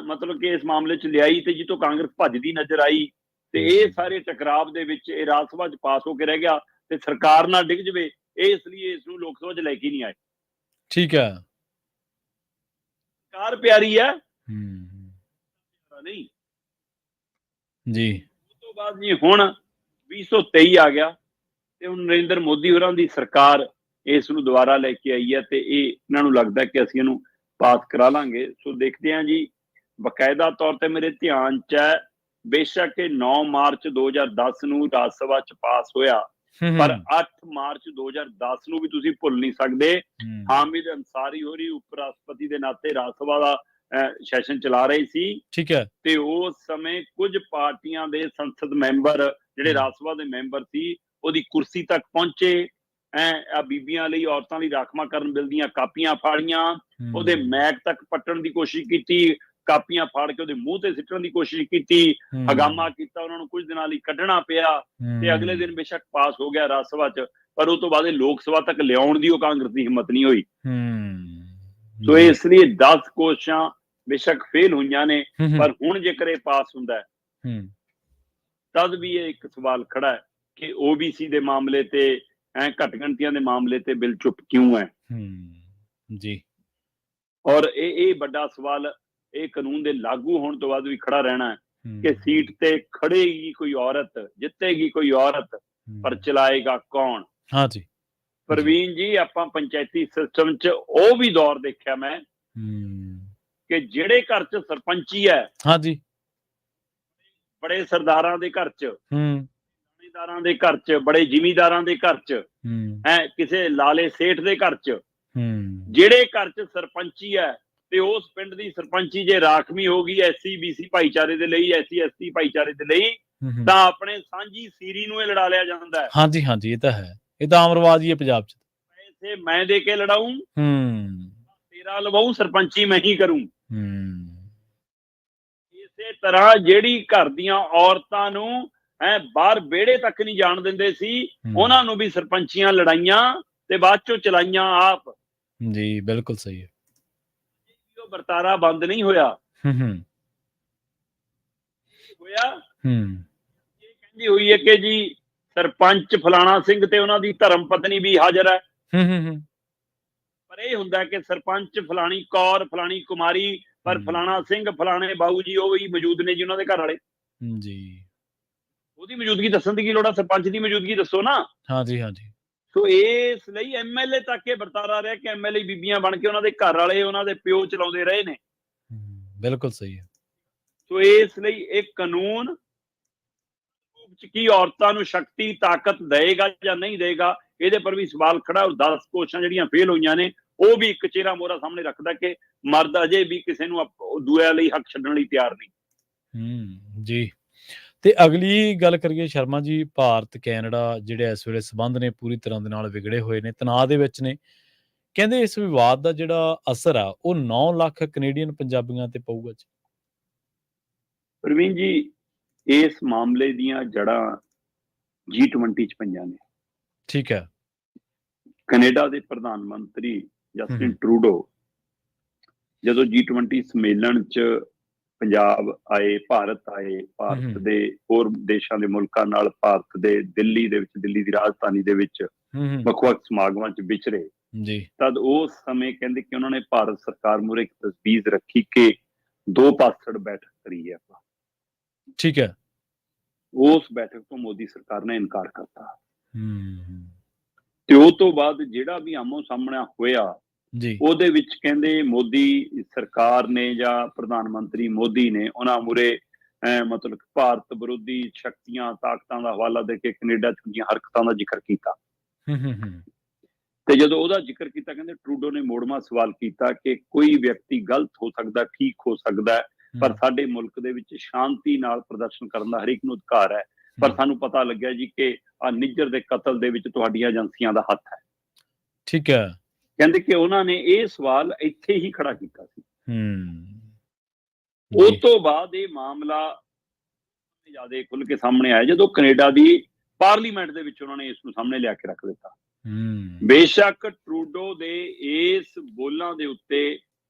ਮਤਲਬ ਕਿ ਇਸ ਮਾਮਲੇ 'ਚ ਲਿਆਈ ਤੇ ਜਿੱਥੋਂ ਕਾਂਗਰਸ ਭੱਜਦੀ ਨਜ਼ਰ ਆਈ ਤੇ ਇਹ ਸਾਰੇ ਟਕਰਾਵ ਦੇ ਵਿੱਚ ਇਹ ਰਾਜ ਸਭਾ 'ਚ ਪਾਸ ਹੋ ਕੇ ਰਹਿ ਗਿਆ ਤੇ ਸਰਕਾਰ ਨਾਲ ਡਿੱਗ ਜਵੇ, ਇਸ ਲਈ ਇਸ ਨੂੰ ਲੋਕ ਸਭਾ 'ਚ ਲੈ ਕੇ ਨਹੀਂ ਆਏ। ਠੀਕ ਹੈ, ਸਰਕਾਰ ਪਿਆਰੀ ਹੈ ਨਹੀਂ ਜੀ। ਉਸ ਤੋਂ ਬਾਅਦ ਜੀ ਹੁਣ 2023 ਆ ਗਿਆ ਤੇ ਹੁਣ ਨਰਿੰਦਰ ਮੋਦੀ ਹੋਰਾਂ ਦੀ ਸਰਕਾਰ ਇਸ ਨੂੰ ਦੁਬਾਰਾ ਲੈ ਕੇ ਆਈ ਹੈ ਤੇ ਇਹ ਇਹਨਾਂ ਨੂੰ ਲੱਗਦਾ ਕਿ ਅਸੀਂ ਇਹਨੂੰ ਪਾਸ ਕਰਾ ਲਾਂਗੇ। ਸੋ ਦੇਖਦੇ ਹਾਂ ਜੀ, ਬਕਾਇਦਾ ਤੌਰ ਤੇ ਮੇਰੇ ਧਿਆਨ 'ਚ ਹੈ, ਬੇਸ਼ੱਕ ਇਹ 9 ਮਾਰਚ 2010 ਨੂੰ ਰਾਜ ਸਭਾ 'ਚ ਪਾਸ ਹੋਇਆ, ਪਰ 8 ਮਾਰਚ 2010 ਨੂੰ ਵੀ ਤੁਸੀਂ ਭੁੱਲ ਨਹੀਂ ਸਕਦੇ। ਹਾਮਿਦ ਅੰਸਾਰੀ ਹੋਰੀ ਉਪ ਰਾਸ਼ਟਰਪਤੀ ਦੇ ਨਾਤੇ ਰਾਜ ਸਭਾ ਦਾ ਸੈਸ਼ਨ ਚਲਾ ਰਹੇ ਸੀ। ਠੀਕ ਹੈ। ਤੇ ਉਸ ਸਮੇਂ ਕੁਝ ਪਾਰਟੀਆਂ ਦੇ ਸੰਸਦ ਮੈਂਬਰ ਜਿਹੜੇ ਰਾਜ ਸਭਾ ਦੇ ਮੈਂਬਰ ਸੀ, ਉਹਦੀ ਕੁਰਸੀ ਤੱਕ ਪਹੁੰਚੇ, ਬੀਬੀਆਂ ਲਈ, ਔਰਤਾਂ ਲਈ ਰਾਖਵਾਂਕਰਨ ਬਿੱਲ ਦੀਆਂ ਕਾਪੀਆਂ ਫਾੜੀਆਂ, ਉਹਦੇ ਮੈਕ ਤੱਕ ਪੱਟਣ ਦੀ ਕੋਸ਼ਿਸ਼ ਕੀਤੀ, ਕਾਪੀਆਂ ਫਾੜ ਕੇ ਉਹਦੇ ਮੂੰਹ ਤੇ ਸਿੱਟਣ ਦੀ ਕੋਸ਼ਿਸ਼ ਕੀਤੀ, ਹਗਾਮਾ ਕੀਤਾ, ਉਹਨਾਂ ਨੂੰ ਕੁਝ ਦਿਨਾਂ ਲਈ ਕੱਢਣਾ ਪਿਆ ਤੇ ਅਗਲੇ ਦਿਨ ਬੇਸ਼ੱਕ ਪਾਸ ਹੋ ਗਿਆ ਰਾਜ ਸਭਾ 'ਚ, ਪਰ ਉਹ ਤੋਂ ਬਾਅਦ ਲੋਕ ਸਭਾ ਤੱਕ ਲਿਆਉਣ ਦੀ ਉਹ ਕਾਂਗਰਸ ਦੀ ਹਿੰਮਤ ਨਹੀਂ ਹੋਈ। ਸੋ ਇਸ ਲਈ 10 ਕੋਸ਼ਿਸ਼ਾਂ ਬੇਸ਼ੱਕ ਫੇਲ ਹੋਈਆਂ ਨੇ, ਪਰ ਹੁਣ ਜੇਕਰ ਇਹ ਪਾਸ ਹੁੰਦਾ ਤਦ ਵੀ ਇਹ ਇੱਕ ਸਵਾਲ ਖੜਾ ਹੈ ਕਿ OBC ਦੇ ਮਾਮਲੇ ਤੇ ਘੱਟ ਗਿਣਤੀਆਂ ਦੇ ਮਾਮਲੇ ਤੇ ਬਿੱਲ ਚੁੱਪ ਕਿਉਂ ਹੈ ਜੀ। ਔਰ ਇਹ ਵੱਡਾ ਸਵਾਲ ਇਹ ਕਾਨੂੰਨ ਦੇ ਲਾਗੂ ਹੋਣ ਤੋਂ ਬਾਅਦ ਵੀ ਖੜਾ ਰਹਿਣਾ ਹੈ ਕਿ ਸੀਟ ਤੇ ਖੜੇਗੀ ਕੋਈ ਔਰਤ, ਜਿੱਤੇਗੀ ਕੋਈ ਔਰਤ, ਪਰ ਚਲਾਏਗਾ ਕੌਣ? ਹਾਂ ਜੀ ਪ੍ਰਵੀਨ ਜੀ, ਆਪਾਂ ਪੰਚਾਇਤੀ ਸਿਸਟਮ 'ਚ ਉਹ ਵੀ ਦੌਰ ਦੇਖਿਆ ਮੈਂ ਕਿ ਜਿਹੜੇ ਘਰ 'ਚ ਸਰਪੰਚੀ ਹੈ, ਹਾਂ ਜੀ, ਬੜੇ ਸਰਦਾਰਾਂ ਦੇ ਘਰ 'ਚ, ਜ਼ਿਮੀਂਦਾਰਾਂ ਦੇ ਘਰ 'ਚ, ਬੜੇ ਜ਼ਿਮੀਂਦਾਰਾਂ ਦੇ ਘਰ 'ਚ, ਕਿਸੇ ਲਾਲੇ ਸੇਠ ਦੇ ਘਰ 'ਚ, ਜਿਹੜੇ ਘਰ 'ਚ ਸਰਪੰਚੀ ਹੈ ਤੇ ਉਸ ਪਿੰਡ ਦੀ ਸਰਪੰਚੀ ਜੇ ਰਾਖਵੀਂ ਹੋ ਗਈ SC BC ਭਾਈਚਾਰੇ ਦੇ ਲਈ, SC ST ਭਾਈਚਾਰੇ ਦੇ ਲਈ, ਤਾਂ ਆਪਣੇ ਸਾਂਝੀ ਸੀਰੀ ਨੂੰ ਇਹ ਲੜਾ ਲਿਆ ਜਾਂਦਾ ਹੈ। ਹਾਂਜੀ ਹਾਂਜੀ, ਇਹ ਤਾਂ ਹੈ, ਇਹ ਤਾਂ ਆਮ ਰਿਵਾਜ ਹੀ ਹੈ ਪੰਜਾਬ 'ਚ। ਪੈਸੇ ਮੈਂ ਦੇ ਕੇ ਲੜਾਊਂ, ਤੇਰਾ ਲਵਾਊਂ, ਸਰਪੰਚੀ ਮੈਂ ਹੀ ਕਰੂੰ। ਇਸੇ ਤਰ੍ਹਾਂ ਜਿਹੜੀ ਘਰ ਦੀਆਂ ਔਰਤਾਂ ਨੂੰ ਬਾਹਰ ਵਿਹੜੇ ਤੱਕ ਨਹੀਂ ਜਾਣ ਦਿੰਦੇ ਸੀ, ਉਹਨਾਂ ਨੂੰ ਵੀ ਸਰਪੰਚੀਆਂ ਲੜਾਈਆਂ ਤੇ ਬਾਅਦ ਚੋਂ ਚਲਾਈਆਂ ਆਪ। ਜੀ ਬਿਲਕੁਲ ਸਹੀ ਹੈ। ਉਹ ਵਰਤਾਰਾ ਬੰਦ ਨਹੀਂ ਹੋਇਆ। ਹੋਇਆ ਇਹ ਕਹਿੰਦੀ ਹੋਈ ਹੈ ਕਿ ਜੀ ਸਰਪੰਚ ਫਲਾਣਾ ਸਿੰਘ ਤੇ ਉਹਨਾਂ ਦੀ ਧਰਮ ਪਤਨੀ ਵੀ ਹਾਜ਼ਰ ਹੈ, ਪਰ ਇਹ ਹੁੰਦਾ ਕਿ ਸਰਪੰਚ ਫਲਾਣੀ ਕੌਰ, ਫਲਾਣੀ ਕੁਮਾਰੀ, ਪਰ ਫਲਾਣਾ ਸਿੰਘ, ਫਲਾਣੇ ਬਾਊ ਜੀ ਉਹ ਵੀ ਮੌਜੂਦ ਨੇ ਜੀ, ਉਹਨਾਂ ਦੇ ਘਰ ਵਾਲੇ ਜੀ। ਉਹਦੀ ਮੌਜੂਦਗੀ ਦੱਸਣ ਦੀ ਕੀ ਲੋੜ ਆ? ਸਰਪੰਚ ਦੀ ਮੌਜੂਦਗੀ ਦੱਸੋ ਨਾ। ਹਾਂਜੀ ਹਾਂਜੀ। ਸੋ ਇਸ ਲਈ MLA ਤੱਕ ਇਹ ਵਰਤਾਰਾ ਰਿਹਾ ਕਿ MLA ਬੀਬੀਆਂ ਬਣ ਕੇ ਉਹਨਾਂ ਦੇ ਘਰ ਵਾਲੇ, ਉਹਨਾਂ ਦੇ ਪਿਓ ਚਲਾਉਂਦੇ ਰਹੇ ਨੇ। ਬਿਲਕੁਲ ਸਹੀ ਹੈ। ਸੋ ਇਸ ਲਈ ਇਹ ਕਾਨੂੰਨ ਕੀ ਔਰਤਾਂ ਨੂੰ ਸ਼ਕਤੀ, ਤਾਕਤ ਦੇਗਾ ਜਾਂ ਨਹੀਂ ਦੇਗਾ, ਇਹਦੇ ਪਰ ਵੀ ਸਵਾਲ ਖੜਾ। 10 ਕੋਸ਼ਿਸ਼ਾਂ ਜਿਹੜੀਆਂ ਫੇਲ ਹੋਈਆਂ ਨੇ, ਉਹ ਵੀ ਇੱਕ ਚਿਹਰਾ ਮੋਹਰਾ ਸਾਹਮਣੇ ਰੱਖਦਾ ਕਿ ਮਰਦ ਅਜੇ ਵੀ ਕਿਸੇ ਨੂੰ ਦੂਏ ਲਈ ਹੱਕ ਛੱਡਣ ਲਈ ਤਿਆਰ ਨਹੀਂ। ਜੀ। ਤੇ ਅਗਲੀ ਗੱਲ ਕਰੀਏ ਸ਼ਰਮਾ ਜੀ, ਭਾਰਤ ਕੈਨੇਡਾ ਜਿਹੜੇ ਇਸ ਵੇਲੇ ਸੰਬੰਧ ਨੇ ਪੂਰੀ ਤਰ੍ਹਾਂ ਦੇ ਨਾਲ ਵਿਗੜੇ ਹੋਏ ਨੇ, ਤਣਾਅ ਦੇ ਵਿੱਚ ਨੇ। ਕਹਿੰਦੇ ਇਸ ਵਿਵਾਦ ਦਾ ਜਿਹੜਾ ਅਸਰ ਆ ਉਹ 9 ਲੱਖ ਕੈਨੇਡੀਅਨ ਪੰਜਾਬੀਆਂ ਤੇ ਪਊਗਾ ਜੀ। ਪ੍ਰਵੀਨ ਜੀ, ਇਸ ਮਾਮਲੇ ਦੀਆਂ ਜੜ੍ਹਾਂ G20 ਚ ਪਈਆਂ ਨੇ। ਠੀਕ ਹੈ। ਕੈਨੇਡਾ ਦੇ ਪ੍ਰਧਾਨ ਮੰਤਰੀ ਜਸਟਿਨ ਟਰੂਡੋ ਜਦੋਂ G20 ਸੰਮੇਲਨ ਚ ਪੰਜਾਬ ਆਏ, ਭਾਰਤ ਆਏ, ਭਾਰਤ ਦੇ ਹੋਰ ਦੇਸ਼ਾਂ ਦੇ ਮੁਲਕਾਂ ਨਾਲ ਭਾਰਤ ਦੇ ਦਿੱਲੀ ਦੇ ਵਿੱਚ, ਦਿੱਲੀ ਦੀ ਰਾਜਧਾਨੀ ਦੇ ਵਿੱਚ ਵੱਖ-ਵੱਖ ਸਮਾਗਮਾਂ ਚ ਵਿਚਰੇ ਜੀ, ਤਦ ਉਸ ਸਮੇਂ ਕਹਿੰਦੇ ਕਿ ਉਹਨਾਂ ਨੇ ਭਾਰਤ ਸਰਕਾਰ ਮੂਹਰੇ ਇੱਕ ਤਜਵੀਜ਼ ਰੱਖੀ ਕਿ 2 ਪਾਸੜ ਬੈਠਕ ਕਰੀਏ ਆਪਾਂ। ਠੀਕ ਹੈ। ਉਸ ਬੈਠਕ ਤੋਂ ਮੋਦੀ ਸਰਕਾਰ ਨੇ ਇਨਕਾਰ ਕਰਤਾ ਤੇ ਉਹ ਤੋਂ ਬਾਅਦ ਜਿਹੜਾ ਵੀ ਆਮੋ ਸਾਹਮਣਾ ਹੋਇਆ ਜੀ, ਉਹਦੇ ਵਿੱਚ ਕਹਿੰਦੇ ਮੋਦੀ ਸਰਕਾਰ ਨੇ ਜਾਂ ਪ੍ਰਧਾਨ ਮੰਤਰੀ ਮੋਦੀ ਨੇ ਉਹਨਾਂ ਮੂਹਰੇ ਮਤਲਬ ਭਾਰਤ ਵਿਰੋਧੀ ਸ਼ਕਤੀਆਂ, ਤਾਕਤਾਂ ਦਾ ਹਵਾਲਾ ਦੇ ਕੇ ਕੈਨੇਡਾ ਚ ਹੁੰਦੀਆਂ ਹਰਕਤਾਂ ਦਾ ਜ਼ਿਕਰ ਕੀਤਾ। ਤੇ ਜਦੋਂ ਉਹਦਾ ਜ਼ਿਕਰ ਕੀਤਾ, ਕਹਿੰਦੇ ਟਰੂਡੋ ਨੇ ਮੋੜਵਾਂ ਸਵਾਲ ਕੀਤਾ ਕਿ ਕੋਈ ਵਿਅਕਤੀ ਗਲਤ ਹੋ ਸਕਦਾ, ਠੀਕ ਹੋ ਸਕਦਾ, ਪਰ ਸਾਡੇ ਮੁਲਕ ਦੇ ਵਿੱਚ ਸ਼ਾਂਤੀ ਨਾਲ ਪ੍ਰਦਰਸ਼ਨ ਕਰਨ ਦਾ ਹਰੇਕ ਨੂੰ ਅਧਿਕਾਰ ਹੈ, ਪਰ ਸਾਨੂੰ ਪਤਾ ਲੱਗਿਆ ਜੀ ਕਿ ਆ ਨਿੱਜਰ ਦੇ ਕਤਲ ਦੇ ਵਿੱਚ ਤੁਹਾਡੀਆਂ ਏਜੰਸੀਆਂ ਦਾ ਹੱਥ ਹੈ। ਠੀਕ ਹੈ। ਕਹਿੰਦੇ ਕਿ ਉਹਨਾਂ ਨੇ ਇਹ ਸਵਾਲ ਇੱਥੇ ਹੀ ਖੜਾ ਕੀਤਾ ਸੀ। ਉਸ ਤੋਂ ਬਾਅਦ ਇਹ ਮਾਮਲਾ ਜ਼ਿਆਦਾ ਖੁੱਲ ਕੇ ਸਾਹਮਣੇ ਆਇਆ ਜਦੋਂ ਕੈਨੇਡਾ ਦੀ ਪਾਰਲੀਮੈਂਟ ਦੇ ਵਿੱਚ ਉਹਨਾਂ ਨੇ ਇਸ ਨੂੰ ਸਾਹਮਣੇ ਲਿਆ ਕੇ ਰੱਖ ਦਿੱਤਾ। ਬੇਸ਼ੱਕ ਟਰੂਡੋ ਦੇ ਇਸ ਬੋਲਾਂ ਦੇ ਉੱਤੇ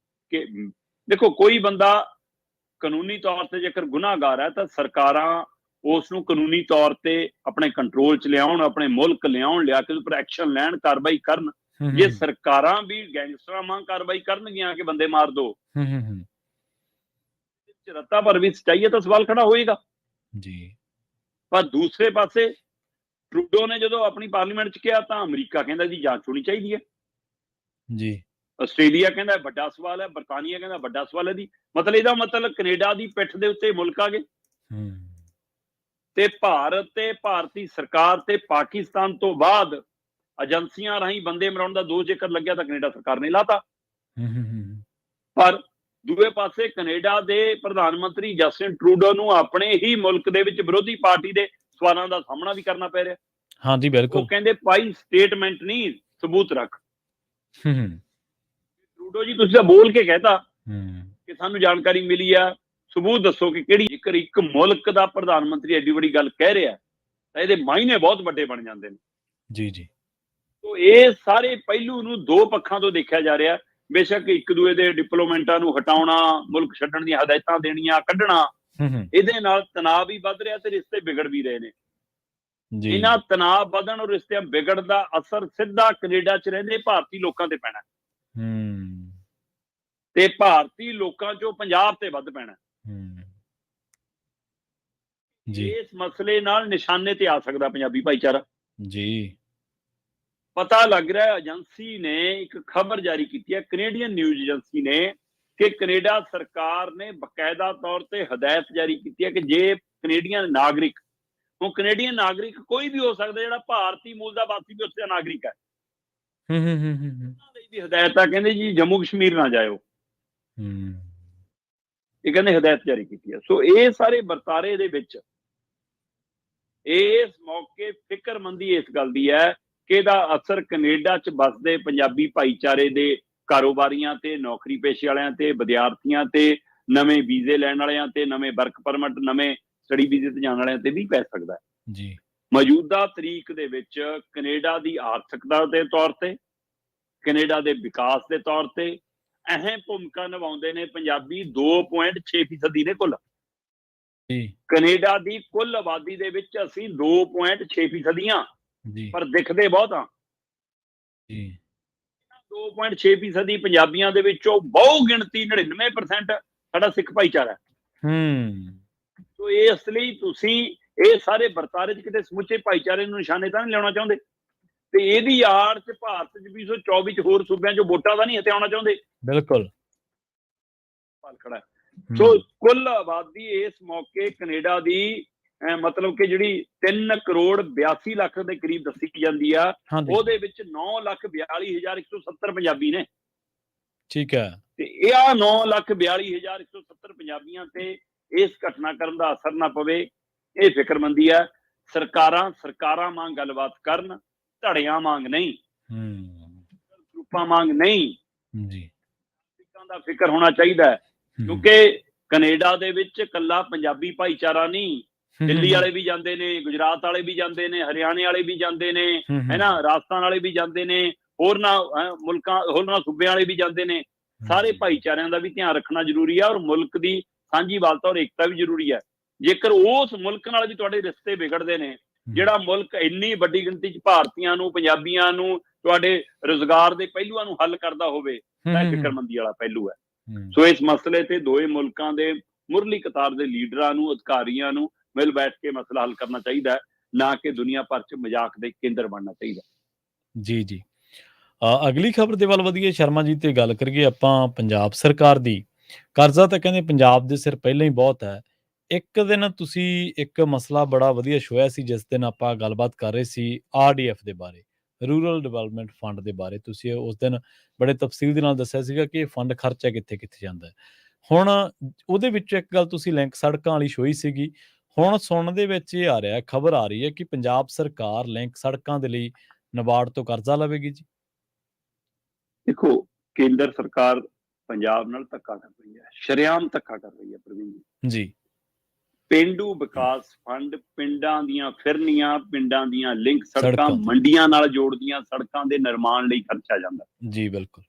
ਕਿ ਦੇਖੋ ਕੋਈ ਬੰਦਾ ਕਾਨੂੰਨੀ ਤੌਰ ਤੇ ਜੇਕਰ ਗੁਨਾਹਗਾਰ ਹੈ ਤਾਂ ਸਰਕਾਰਾਂ ਉਸ ਨੂੰ ਕਾਨੂੰਨੀ ਤੌਰ ਤੇ ਆਪਣੇ ਕੰਟਰੋਲ 'ਚ ਲਿਆਉਣ, ਆਪਣੇ ਮੁਲਕ ਲਿਆਉਣ, ਲਿਆ ਕੇ ਉਸ ਉੱਪਰ ਐਕਸ਼ਨ ਲੈਣ, ਕਾਰਵਾਈ ਕਰਨ। ਜੇ ਸਰਕਾਰਾਂ ਵੀ ਗੈਂਗਸਟਰਾਂ ਵਾਂਗ ਕਾਰਵਾਈ ਕਰਨਗੀਆਂ ਕਿ ਬੰਦੇ ਮਾਰ ਦੋ, ਰੱਤਾ ਭਰ ਵੀ ਸੱਚਾਈ ਹੈ ਤਾਂ ਸਵਾਲ ਖੜਾ ਹੋਏਗਾ ਜੀ। ਪਰ ਦੂਸਰੇ ਪਾਸੇ ਟਰੂਡੋ ਨੇ ਜਦੋਂ ਆਪਣੀ ਪਾਰਲੀਮੈਂਟ 'ਚ ਕਿਹਾ ਤਾਂ ਅਮਰੀਕਾ ਕਹਿੰਦਾ ਜੀ ਜਾਂਚ ਹੋਣੀ ਚਾਹੀਦੀ ਹੈ ਜੀ। ਆਸਟ੍ਰੇਲੀਆ ਕਹਿੰਦਾ ਵੱਡਾ ਸਵਾਲ ਹੈ, ਬਰਤਾਨੀਆ ਕਹਿੰਦਾ ਵੱਡਾ ਸਵਾਲ ਹੈ ਦੀ। ਮਤਲਬ ਇਹਦਾ ਮਤਲਬ ਕੈਨੇਡਾ ਦੀ ਪਿੱਠ ਦੇ ਉੱਤੇ ਮੁਲਕ ਆ ਗਏ ਤੇ ਭਾਰਤ ਤੇ ਭਾਰਤੀ ਸਰਕਾਰ ਤੇ ਪਾਕਿਸਤਾਨ ਤੋਂ ਬਾਅਦ ਏਜੰਸੀਆਂ ਰਾਹੀਂ ਬੰਦੇ ਮਰਾਉਣ ਦਾ ਦੋਸ਼ ਜੇਕਰ ਲੱਗਿਆ ਤਾਂ ਕੈਨੇਡਾ ਸਰਕਾਰ ਨੇ ਲਾਤਾ। ਪਰ ਦੂਏ ਪਾਸੇ ਕੈਨੇਡਾ ਦੇ ਪ੍ਰਧਾਨ ਮੰਤਰੀ ਜਸਟਿਨ ਟਰੂਡੋ ਨੂੰ ਆਪਣੇ ਹੀ ਮੁਲਕ ਦੇ ਵਿੱਚ ਵਿਰੋਧੀ ਪਾਰਟੀ ਦੇ ਸਵਾਲਾਂ ਦਾ ਸਾਹਮਣਾ ਵੀ ਕਰਨਾ ਪੈ ਰਿਹਾ। ਹਾਂਜੀ ਬਿਲਕੁਲ। ਉਹ ਕਹਿੰਦੇ ਭਾਈ ਸਟੇਟਮੈਂਟ ਨਹੀਂ, ਸਬੂਤ ਰੱਖ। ਟਰੂਡੋ ਜੀ ਤੁਸੀਂ ਤਾਂ ਬੋਲ ਕੇ ਕਹਿਤਾ ਕਿ ਸਾਨੂੰ ਜਾਣਕਾਰੀ ਮਿਲੀ ਆ, ਸਬੂਤ ਦੱਸੋ ਕਿ ਕਿਹੜੀ। ਜੇਕਰ ਇੱਕ ਮੁਲਕ ਦਾ ਪ੍ਰਧਾਨ ਮੰਤਰੀ ਐਡੀ ਵੱਡੀ ਗੱਲ ਕਹਿ ਰਿਹਾ ਤਾਂ ਇਹਦੇ ਮਾਇਨੇ ਬਹੁਤ ਵੱਡੇ ਬਣ ਜਾਂਦੇ ਨੇ ਜੀ ਜੀ। ਤੋ ਇਹ ਸਾਰੇ ਪਹਿਲੂ ਨੂੰ ਦੋ ਪੱਖਾਂ ਤੋਂ ਦੇਖਿਆ ਜਾ ਰਿਹਾ। ਬੇਸ਼ੱਕ ਇੱਕ ਦੂਏ ਦੇ ਡਿਪਲੋਮੈਂਟਾਂ ਨੂੰ ਹਟਾਉਣਾ, ਮੁਲਕ ਛੱਡਣ ਦੀਆਂ ਹਦਾਇਤਾਂ ਦੇਣੀਆਂ, ਕੱਢਣਾ, ਇਹਦੇ ਨਾਲ ਤਣਾਅ ਵੀ ਵੱਧ ਰਿਹਾ ਤੇ ਰਿਸ਼ਤੇ ਵਿਗੜ ਵੀ ਰਹੇ ਨੇ। ਇਹਨਾਂ ਤਣਾਅ ਵਧਣ ਔਰ ਰਿਸ਼ਤਿਆਂ ਵਿਗੜਨ ਦਾ ਅਸਰ ਸਿੱਧਾ ਕੈਨੇਡਾ 'ਚ ਰਹਿੰਦੇ ਭਾਰਤੀ ਲੋਕਾਂ ਤੇ ਪੈਣਾ ਤੇ ਭਾਰਤੀ ਲੋਕਾਂ 'ਚੋਂ ਪੰਜਾਬ ਤੇ ਵੱਧ ਪੈਣਾ ਜੀ। ਇਸ ਮਸਲੇ ਨਾਲ ਨਿਸ਼ਾਨੇ ਤੇ ਆ ਸਕਦਾ ਪੰਜਾਬੀ ਭਾਈਚਾਰਾ ਜੀ। ਪਤਾ ਲੱਗ ਰਿਹਾ ਏਜੰਸੀ ਨੇ ਇੱਕ ਖਬਰ ਜਾਰੀ ਕੀਤੀ ਹੈ, ਕੈਨੇਡੀਅਨ ਨਿਊਜ਼ ਏਜੰਸੀ ਨੇ, ਕਿ ਕੈਨੇਡਾ ਸਰਕਾਰ ਨੇ ਬਕਾਇਦਾ ਤੌਰ ਤੇ ਹਦਾਇਤ ਜਾਰੀ ਕੀਤੀ ਹੈ ਕਿ ਜੇ ਕੈਨੇਡੀਅਨ ਨਾਗਰਿਕ, ਉਹ ਕੈਨੇਡੀਅਨ ਨਾਗਰਿਕ ਕੋਈ ਵੀ ਹੋ ਸਕਦਾ ਜਿਹੜਾ ਭਾਰਤੀ ਮੂਲ ਦਾ ਵਾਸੀ ਵੀ ਉੱਥੇ ਦਾ ਨਾਗਰਿਕ ਹੈ, ਉਹਨਾਂ ਦੀ ਵੀ ਹਦਾਇਤ ਆ, ਕਹਿੰਦੇ ਜੀ ਜੰਮੂ ਕਸ਼ਮੀਰ ਨਾ ਜਾਇਓ। ਇਹ ਕਹਿੰਦੇ ਹਦਾਇਤ ਜਾਰੀ ਕੀਤੀ ਹੈ। ਸੋ ਇਹ ਸਾਰੇ ਵਰਤਾਰੇ ਦੇ ਵਿੱਚ ਇਸ ਮੌਕੇ ਫਿਕਰਮੰਦੀ ਇਸ ਗੱਲ ਦੀ ਹੈ ਕਿ ਇਹਦਾ ਅਸਰ ਕੈਨੇਡਾ 'ਚ ਵੱਸਦੇ ਪੰਜਾਬੀ ਭਾਈਚਾਰੇ ਦੇ ਕਾਰੋਬਾਰੀਆਂ ਤੇ, ਨੌਕਰੀ ਪੇਸ਼ੇ ਵਾਲਿਆਂ ਤੇ, ਵਿਦਿਆਰਥੀਆਂ ਤੇ, ਨਵੇਂ ਵੀਜ਼ੇ ਲੈਣ ਵਾਲਿਆਂ ਤੇ, ਨਵੇਂ ਵਰਕ ਪਰਮਿਟ, ਨਵੇਂ ਸਟੱਡੀ ਵੀਜ਼ੇ ਤੇ ਜਾਣ ਵਾਲਿਆਂ ਤੇ ਵੀ ਪੈ ਸਕਦਾ ਹੈ ਜੀ। ਮੌਜੂਦਾ ਤਰੀਕ ਦੇ ਵਿੱਚ ਕੈਨੇਡਾ ਦੀ ਆਰਥਿਕਤਾ ਦੇ ਤੌਰ ਤੇ, ਕੈਨੇਡਾ ਦੇ ਵਿਕਾਸ ਦੇ ਤੌਰ ਤੇ ਅਹਿਮ ਭੂਮਿਕਾ ਨਿਭਾਉਂਦੇ ਨੇ ਪੰਜਾਬੀ। 2.6% ਨੇ ਕੁੱਲ ਕੈਨੇਡਾ ਦੀ ਕੁੱਲ ਆਬਾਦੀ ਦੇ ਵਿੱਚ ਅਸੀਂ 2.6% ਪਰ ਦਿਖਦੇ ਬਹੁਤ ਆ। 2.6% ਪੰਜਾਬੀਆਂ ਦੇ ਵਿੱਚੋਂ ਬਹੁ ਗਿਣਤੀ 99% ਸਾਡਾ ਸਿੱਖ ਭਾਈਚਾਰਾ ਹੈ। ਸੋ ਇਸ ਲਈ ਤੁਸੀਂ ਇਹ ਸਾਰੇ ਵਰਤਾਰੇ 'ਚ ਕਿਤੇ ਸਮੁੱਚੇ ਭਾਈਚਾਰੇ ਨੂੰ ਨਿਸ਼ਾਨੇ ਤਾਂ ਨਹੀਂ ਲਿਆਉਣਾ ਚਾਹੁੰਦੇ ਤੇ ਇਹਦੀ ਆੜ 'ਚ ਭਾਰਤ 'ਚ 2024 'ਚ ਹੋਰ ਸੂਬਿਆਂ 'ਚੋਂ ਵੋਟਾਂ ਦਾ ਨਹੀਂ ਹਥਿਆਉਣਾ ਚਾਹੁੰਦੇ। ਬਿਲਕੁਲ ਖੜਾ। ਸੋ ਕੁੱਲ ਆਬਾਦੀ ਇਸ ਮੌਕੇ ਕੈਨੇਡਾ ਦੀ ਮਤਲਬ ਕਿ ਜਿਹੜੀ 3,82,00,000 ਦੇ ਕਰੀਬ ਦੱਸੀ ਜਾਂਦੀ ਆ, ਉਹਦੇ ਵਿੱਚ 9,42,170 ਪੰਜਾਬੀ ਨੇ। ਠੀਕ ਹੈ। ਤੇ ਇਹ 9,42,170 ਪੰਜਾਬੀਆਂ ਤੇ ਇਸ ਘਟਨਾਕ੍ਰਮ ਦਾ ਅਸਰ ਨਾ ਪਵੇ, ਇਹ ਫਿਕਰਮੰਦੀ ਹੈ। ਸਰਕਾਰਾਂ ਵਾਂਗ ਗੱਲਬਾਤ ਕਰਨ, ਧੜਿਆਂ ਵਾਂਗ ਨਹੀਂ, ਗਰੁੱਪਾਂ ਵਾਂਗ ਨਹੀਂ ਜੀ। ਦਾ ਫਿਕਰ ਹੋਣਾ ਚਾਹੀਦਾ ਹੈ ਕਿਉਂਕਿ ਕੈਨੇਡਾ ਦੇ ਵਿੱਚ ਇਕੱਲਾ ਪੰਜਾਬੀ ਭਾਈਚਾਰਾ ਨਹੀਂ, ਦਿੱਲੀ ਵਾਲੇ ਵੀ ਜਾਂਦੇ ਨੇ, ਗੁਜਰਾਤ ਵਾਲੇ ਵੀ ਜਾਂਦੇ ਨੇ, ਹਰਿਆਣੇ ਵਾਲੇ ਵੀ ਜਾਂਦੇ ਨੇ, ਹੈਨਾ, ਰਾਜਸਥਾਨ ਵਾਲੇ ਵੀ ਜਾਂਦੇ ਨੇ, ਹੋਰਨਾਂ ਸੂਬਿਆਂ ਵਾਲੇ ਵੀ ਜਾਂਦੇ ਨੇ। ਸਾਰੇ ਭਾਈਚਾਰਿਆਂ ਦਾ ਵੀ ਧਿਆਨ ਰੱਖਣਾ ਜ਼ਰੂਰੀ ਹੈ ਔਰ ਮੁਲਕ ਦੀ ਸਾਂਝੀਵਾਲਤਾ ਔਰ ਏਕਤਾ ਵੀ ਜ਼ਰੂਰੀ ਹੈ। ਜੇਕਰ ਉਸ ਮੁਲਕ ਨਾਲ ਵੀ ਤੁਹਾਡੇ ਰਿਸ਼ਤੇ ਵਿਗੜਦੇ ਨੇ, ਜਿਹੜਾ ਮੁਲਕ ਇੰਨੀ ਵੱਡੀ ਗਿਣਤੀ 'ਚ ਭਾਰਤੀਆਂ ਨੂੰ, ਪੰਜਾਬੀਆਂ ਨੂੰ, ਤੁਹਾਡੇ ਰੁਜ਼ਗਾਰ ਦੇ ਪਹਿਲੂਆਂ ਨੂੰ ਹੱਲ ਕਰਦਾ ਹੋਵੇ ਤਾਂ ਫਿਕਰਮੰਦੀ ਵਾਲਾ ਪਹਿਲੂ ਹੈ। ਸੋ ਇਸ ਮਸਲੇ ਤੇ ਦੋਵੇਂ ਮੁਲਕਾਂ ਦੇ ਮੁਰਲੀ ਕਤਾਰ ਦੇ ਲੀਡਰਾਂ ਨੂੰ, ਅਧਿਕਾਰੀਆਂ ਨੂੰ ਮਿਲ ਬੈਠ ਕੇ ਮਸਲਾ ਹੱਲ ਕਰਨਾ ਚਾਹੀਦਾ ਹੈ, ਨਾ ਕਿ ਦੁਨੀਆ ਭਰ 'ਚ ਮਜ਼ਾਕ ਦੇ ਕੇਂਦਰ ਬਣਨਾ ਚਾਹੀਦਾ। ਜੀ ਜੀ। ਅਗਲੀ ਖਬਰ ਦੇ ਵੱਲ ਵਧੀਏ ਸ਼ਰਮਾ ਜੀ ਤੇ ਗੱਲ ਕਰੀਏ ਆਪਾਂ ਪੰਜਾਬ ਸਰਕਾਰ ਦੀ। ਕਰਜ਼ਾ ਤਾਂ ਕਹਿੰਦੇ ਪੰਜਾਬ ਦੇ ਸਿਰ ਪਹਿਲਾਂ ਹੀ ਬਹੁਤ ਹੈ। ਇੱਕ ਦਿਨ ਤੁਸੀਂ ਇੱਕ ਮਸਲਾ ਬੜਾ ਵਧੀਆ ਛੋਇਆ ਸੀ, ਜਿਸ ਦਿਨ ਆਪਾਂ ਗੱਲਬਾਤ ਕਰ ਰਹੇ ਸੀ RDF ਦੇ ਬਾਰੇ, ਰੂਰਲ ਡਿਵੈਲਪਮੈਂਟ ਫੰਡ ਦੇ ਬਾਰੇ। ਤੁਸੀਂ ਉਸ ਦਿਨ ਬੜੇ ਤਫਸੀਲ ਦੇ ਨਾਲ ਦੱਸਿਆ ਸੀਗਾ ਕਿ ਇਹ ਫੰਡ ਖਰਚਾ ਕਿੱਥੇ-ਕਿੱਥੇ ਜਾਂਦਾ ਹੈ। ਹੁਣ ਉਹਦੇ ਵਿੱਚ ਇੱਕ ਗੱਲ ਤੁਸੀਂ ਲਿੰਕ ਸੜਕਾਂ ਵਾਲੀ ਛੋਈ ਸੀਗੀ। ਹੁਣ ਸੁਣਨ ਦੇ ਵਿੱਚ ਇਹ ਆ ਰਿਹਾ, ਖਬਰ ਆ ਰਹੀ ਹੈ ਕਿ ਪੰਜਾਬ ਸਰਕਾਰ ਲਿੰਕ ਸੜਕਾਂ ਦੇ ਲਈ ਨਬਾਰਡ ਤੋਂ ਕਰਜ਼ਾ ਲਵੇਗੀ ਜੀ। ਦੇਖੋ, ਕੇਂਦਰ ਸਰਕਾਰ ਪੰਜਾਬ ਨਾਲ ਧੱਕਾ ਕਰ ਰਹੀ ਹੈ, ਸ਼ਰੇਆਮ ਧੱਕਾ ਕਰ ਰਹੀ ਹੈ ਪ੍ਰਵੀਨ ਜੀ। ਪੇਂਡੂ ਵਿਕਾਸ ਫੰਡ ਪਿੰਡਾਂ ਦੀਆਂ ਫਿਰਨੀਆਂ, ਪਿੰਡਾਂ ਦੀਆਂ ਲਿੰਕ ਸੜਕਾਂ, ਸੜਕਾਂ ਤੇ। ਮੰਡੀਆਂ ਨਾਲ ਜੋੜਦੀਆਂ ਸੜਕਾਂ ਦੇ ਨਿਰਮਾਣ ਲਈ ਖਰਚਿਆ ਜਾਂਦਾ, ਜੀ ਬਿਲਕੁਲ।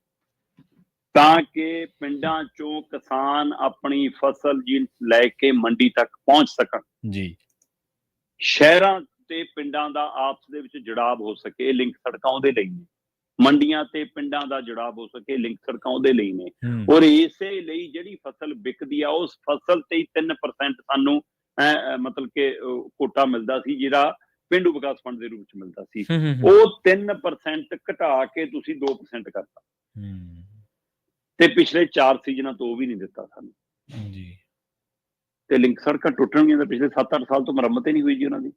ਤਾਂ ਕਿ ਪਿੰਡਾਂ ਚੋਂ ਕਿਸਾਨ ਆਪਣੀ ਫਸਲ ਜੀ ਲੈ ਕੇ ਮੰਡੀ ਤੱਕ ਪਹੁੰਚ ਸਕਣ। ਜੀ ਸ਼ਹਿਰਾਂ ਤੇ ਪਿੰਡਾਂ ਦਾ ਆਪਸ ਦੇ ਵਿੱਚ ਜੁੜਾਵ ਹੋ ਸਕੇ, ਇਹ ਲਿੰਕ ਸੜਕਾਂ ਉਹਦੇ ਲਈ ਨੇ। ਮੰਡੀਆਂ ਤੇ ਪਿੰਡਾਂ ਦਾ ਜੁੜਾਵ ਹੋ ਸਕੇ, ਲਿੰਕ ਸੜਕਾਂ ਉਹਦੇ ਲਈ ਨੇ। ਔਰ ਇਸੇ ਲਈ ਜਿਹੜੀ ਫਸਲ ਵਿਕਦੀ ਆ ਉਸ ਫਸਲ ਤੇ ਹੀ 3% ਸਾਨੂੰ ਮਤਲਬ ਕਿ ਕੋਟਾ ਮਿਲਦਾ ਸੀ, ਜਿਹੜਾ ਪੇਂਡੂ ਵਿਕਾਸ ਫੰਡ ਦੇ ਰੂਪ ਚ ਮਿਲਦਾ ਸੀ। ਉਹ 3% ਘਟਾ ਕੇ ਤੁਸੀਂ 2% ਕਰਤਾ, ਤੇ ਪਿਛਲੇ 4 ਸੀਜ਼ਨਾਂ ਤੋਂ ਉਹ ਵੀ ਨਹੀਂ ਦਿੱਤਾ ਸਾਨੂੰ ਜੀ। ਤੇ ਲਿੰਕ ਸੜਕਾਂ ਟੁੱਟਣਗੀਆਂ ਤਾਂ ਪਿਛਲੇ 7-8 ਸਾਲ ਤੋਂ ਮੁਰੰਮਤ ਹੀ ਨਹੀਂ ਹੋਈ ਜੀ ਉਹਨਾਂ ਦੀ।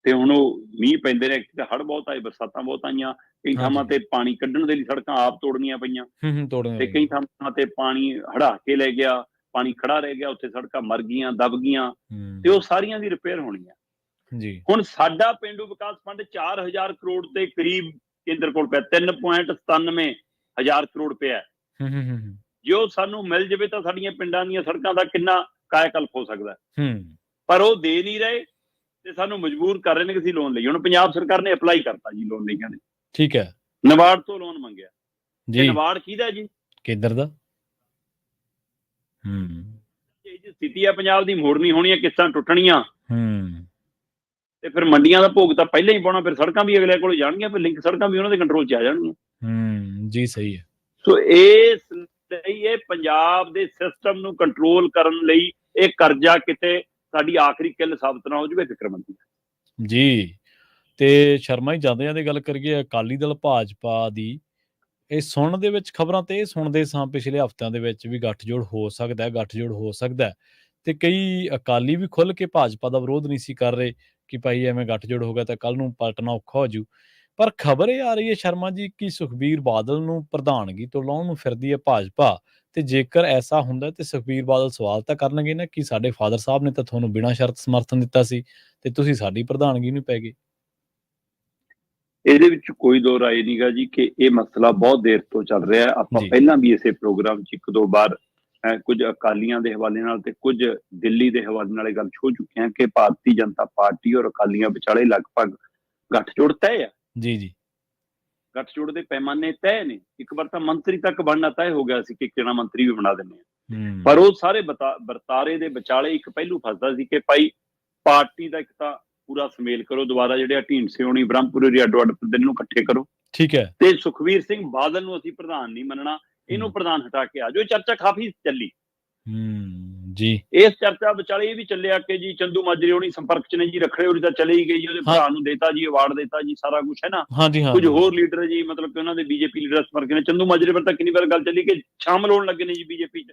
ਤੇ ਹੁਣ ਉਹ ਮੀਂਹ ਪੈਂਦੇ ਨੇ, ਤੇ ਹੜ੍ਹ ਬਹੁਤ ਆਏ, ਬਰਸਾਤਾਂ ਬਹੁਤ ਆਈਆਂ, ਕਈ ਥਾਵਾਂ ਤੇ ਪਾਣੀ ਕੱਢਣ ਦੇ ਲਈ ਸੜਕਾਂ ਆਪ ਤੋੜਨੀਆਂ ਪਈਆਂ, ਤੇ ਕਈ ਥਾਵਾਂ ਤੇ ਪਾਣੀ ਹੜਾ ਕੇ ਲੈ ਗਿਆ, ਪਾਣੀ ਖੜਾ ਰਹਿ ਗਿਆ, ਉੱਥੇ ਸੜਕਾਂ ਮਰ ਗਈਆਂ, ਦਬ ਗਈਆਂ, ਤੇ ਉਹ ਸਾਰੀਆਂ ਦੀ ਰਿਪੇਅਰ ਹੋਣੀ ਆ ਜੀ। ਹੁਣ ਸਾਡਾ ਪੇਂਡੂ ਵਿਕਾਸ ਫੰਡ 4000 ਕਰੋੜ ਦੇ ਕਰੀਬ ਕੇਂਦਰ ਕੋਲ ਪਿਆ, 3.97 ਹਜ਼ਾਰ ਕਰੋੜ ਪਿਆ। ਜੇ ਉਹ ਸਾਨੂੰ ਮਿਲ ਜਾਵੇ ਤਾਂ ਸਾਡੀਆਂ ਪਿੰਡਾਂ ਦੀਆਂ ਸੜਕਾਂ ਦਾ ਕਿੰਨਾ ਕਾਇਆਕਲਪ ਹੋ ਸਕਦਾ, ਪਰ ਉਹ ਦੇ ਨਹੀਂ ਰਹੇ ਤੇ ਸਾਨੂੰ ਮਜਬੂਰ ਕਰ ਰਹੇ ਨੇ ਕਿ ਅਸੀਂ ਲੋਨ ਲਈਏ। ਹੁਣ ਪੰਜਾਬ ਸਰਕਾਰ ਨੇ ਅਪਲਾਈ ਕਰਤਾ ਜੀ ਲੋਨ ਲਈ, ਕਹਿੰਦੇ ਠੀਕ ਹੈ, ਨਬਾਰਡ ਤੋਂ ਲੋਨ ਮੰਗਿਆ ਜੀ। ਨਬਾਰਡ ਕਿਹਦਾ ਜੀ? ਕੇਂਦਰ ਦਾ। ਇਹ ਜੀ ਸਥਿਤੀ ਆ ਪੰਜਾਬ ਦੀ, ਮੋੜਨੀ ਹੋਣੀ ਹੈ, ਕਿਸ਼ਤਾਂ ਟੁੱਟਣੀਆਂ, ਤੇ ਫਿਰ ਮੰਡੀਆਂ ਦਾ ਭੋਗ ਤਾਂ ਪਹਿਲਾਂ ਹੀ ਪਾਉਣਾ, ਫਿਰ ਸੜਕਾਂ ਵੀ ਅਗਲੇ ਕੋਲ ਜਾਣਗੀਆਂ, ਫਿਰ ਲਿੰਕ ਸੜਕਾਂ ਵੀ ਉਹਨਾਂ ਦੇ ਕੰਟਰੋਲ 'ਚ ਆ ਜਾਣਗੀਆਂ ਜੀ। ਸਹੀ ਹੈ। ਸੋ ਇਸ ਲਈ ਇਹ ਪੰਜਾਬ ਦੇ ਸਿਸਟਮ ਨੂੰ ਕੰਟਰੋਲ ਕਰਨ ਲਈ ਇਹ ਕਰਜ਼ਾ ਕਿਤੇ ਸਾਡੀ ਆਖਰੀ ਕਿੱਲ ਸਾਬਤ ਨਾ ਹੋ ਜਾਵੇ, ਫਿਕਰਮੰਦੀ ਜੀ। ਤੇ ਸ਼ਰਮਾ ਜੀ, ਜਾਂਦੇ ਜਾਂਦੇ ਗੱਲ ਕਰੀਏ ਅਕਾਲੀ ਦਲ ਭਾਜਪਾ ਦੀ, ਇਹ ਸੁਣਨ ਦੇ ਵਿੱਚ ਖਬਰਾਂ ਤੇ ਇਹ ਸੁਣਦੇ ਸਾਂ ਪਿਛਲੇ ਹਫ਼ਤਿਆਂ ਦੇ ਵਿੱਚ ਵੀ ਗੱਠਜੋੜ ਹੋ ਸਕਦਾ, ਤੇ ਕਈ ਅਕਾਲੀ ਵੀ ਖੁੱਲ ਕੇ ਭਾਜਪਾ ਦਾ ਵਿਰੋਧ ਨਹੀਂ ਸੀ ਕਰ ਰਹੇ ਕਿ ਭਾਈ ਐਵੇਂ ਗੱਠਜੋੜ ਹੋ ਗਿਆ ਤਾਂ ਕੱਲ ਨੂੰ ਪਲਟਣਾ ਔਖਾ ਹੋ ਜੂ। ਪਰ ਖਬਰ ਇਹ ਆ ਰਹੀ ਹੈ ਸ਼ਰਮਾ ਜੀ ਕਿ ਸੁਖਬੀਰ ਬਾਦਲ ਨੂੰ ਪ੍ਰਧਾਨਗੀ ਤੋਂ ਲਾਉਣ ਨੂੰ ਫਿਰਦੀ ਹੈ ਭਾਜਪਾ, ਤੇ ਜੇਕਰ ਐਸਾ ਹੁੰਦਾ ਤੇ ਸੁਖਬੀਰ ਬਾਦਲ ਸਵਾਲ ਤਾਂ ਕਰਨਗੇ ਨਾ ਕਿ ਸਾਡੇ ਫਾਦਰ ਸਾਹਿਬ ਨੇ ਤਾਂ ਤੁਹਾਨੂੰ ਬਿਨਾਂ ਸ਼ਰਤ ਸਮਰਥਨ ਦਿੱਤਾ ਸੀ ਤੇ ਤੁਸੀਂ ਸਾਡੀ ਪ੍ਰਧਾਨਗੀ ਨੂੰ ਪੈ ਗਏ। ਇਹਦੇ ਵਿੱਚ ਕੋਈ ਦੋ ਰਾਏ ਨਹੀਂਗਾ ਜੀ ਕਿ ਇਹ ਮਸਲਾ ਬਹੁਤ ਦੇਰ ਤੋਂ ਚੱਲ ਰਿਹਾ ਹੈ। ਆਪਾਂ ਪਹਿਲਾਂ ਵੀ ਇਸੇ ਪ੍ਰੋਗਰਾਮ 'ਚ 1-2 ਵਾਰ ਕੁਝ ਅਕਾਲੀਆਂ ਦੇ ਹਵਾਲੇ ਨਾਲ ਤੇ ਕੁਝ ਦਿੱਲੀ ਦੇ ਹਵਾਲੇ ਨਾਲ ਇਹ ਗੱਲ ਛੋ ਚੁੱਕੇ ਹਾਂ ਕਿ ਭਾਰਤੀ ਜਨਤਾ ਪਾਰਟੀ ਔਰ ਅਕਾਲੀਆਂ ਵਿਚਾਲੇ ਲਗਭਗ ਗੱਠਜੋੜ ਤੈਅ ਆ ਜੀ। ਗੱਠਜੋੜ ਦੇ ਪੈਮਾਨੇ ਤੈਅ ਨੇ। ਇੱਕ ਵਾਰ ਤਾਂ ਮੰਤਰੀ ਤੱਕ ਬਣਨਾ ਤੈਅ ਹੋ ਗਿਆ ਸੀ ਕਿ ਕਿਹੜਾ ਮੰਤਰੀ ਵੀ ਬਣਾ ਦਿੰਦੇ ਆ, ਪਰ ਉਹ ਸਾਰੇ ਵਰਤਾਰੇ ਦੇ ਵਿਚਾਲੇ ਇੱਕ ਪਹਿਲੂ ਫਸਦਾ ਸੀ ਕਿ ਭਾਈ ਪਾਰਟੀ ਦਾ ਇੱਕ ਤਾਂ ਪੂਰਾ ਸਮੇਲ ਕਰੋ, ਦੁਬਾਰਾ ਜਿਹੜੇ ਢੀਂਡਸੇ ਹੋਣੀ, ਬ੍ਰਹਮਪੁਰੀ ਅੱਡੋ-ਅੱਡ ਦਿਨ ਨੂੰ ਇਕੱਠੇ ਕਰੋ, ਠੀਕ ਹੈ, ਤੇ ਸੁਖਬੀਰ ਸਿੰਘ ਬਾਦਲ ਨੂੰ ਅਸੀਂ ਪ੍ਰਧਾਨ ਨਹੀਂ ਮੰਨਣਾ, ਇਹਨੂੰ ਪ੍ਰਧਾਨ ਹਟਾ ਕੇ ਆ ਜਾਓ। ਇਹ ਚਰਚਾ ਕਾਫੀ ਚੱਲੀ ਜੀ। ਇਸ ਚਰਚਾ ਵਿਚਾਲੇ ਇਹ ਵੀ ਚੱਲਿਆ ਕਿ ਜੀ ਚੰਦੂ ਮਾਜਰੇ ਹੋਣੀ ਸੰਪਰਕ 'ਚ ਨੇ ਜੀ, ਰੱਖੜੇ ਹੋਣੀ ਤਾਂ ਚਲੇ ਹੀ ਗਈ, ਉਹਦੇ ਭਰਾ ਨੂੰ ਦੇਤਾ ਜੀ, ਅਵਾਰਡ ਦੇਤਾ ਜੀ, ਸਾਰਾ ਕੁਛ ਹੈ ਨਾ। ਕੁਝ ਹੋਰ ਲੀਡਰ ਜੀ, ਮਤਲਬ ਕਿ ਉਹਨਾਂ ਦੇ ਬੀਜੇਪੀ ਲੀਡਰ ਸੰਪਰਕ ਨੇ। ਚੰਦੂ ਮਾਜਰੇ ਪਰ ਤਾਂ ਕਿੰਨੀ ਵਾਰ ਗੱਲ ਚੱਲੀ ਕਿ ਸ਼ਾਮਲ ਹੋਣ ਲੱਗੇ ਨੇ ਜੀ ਬੀਜੇਪੀ 'ਚ,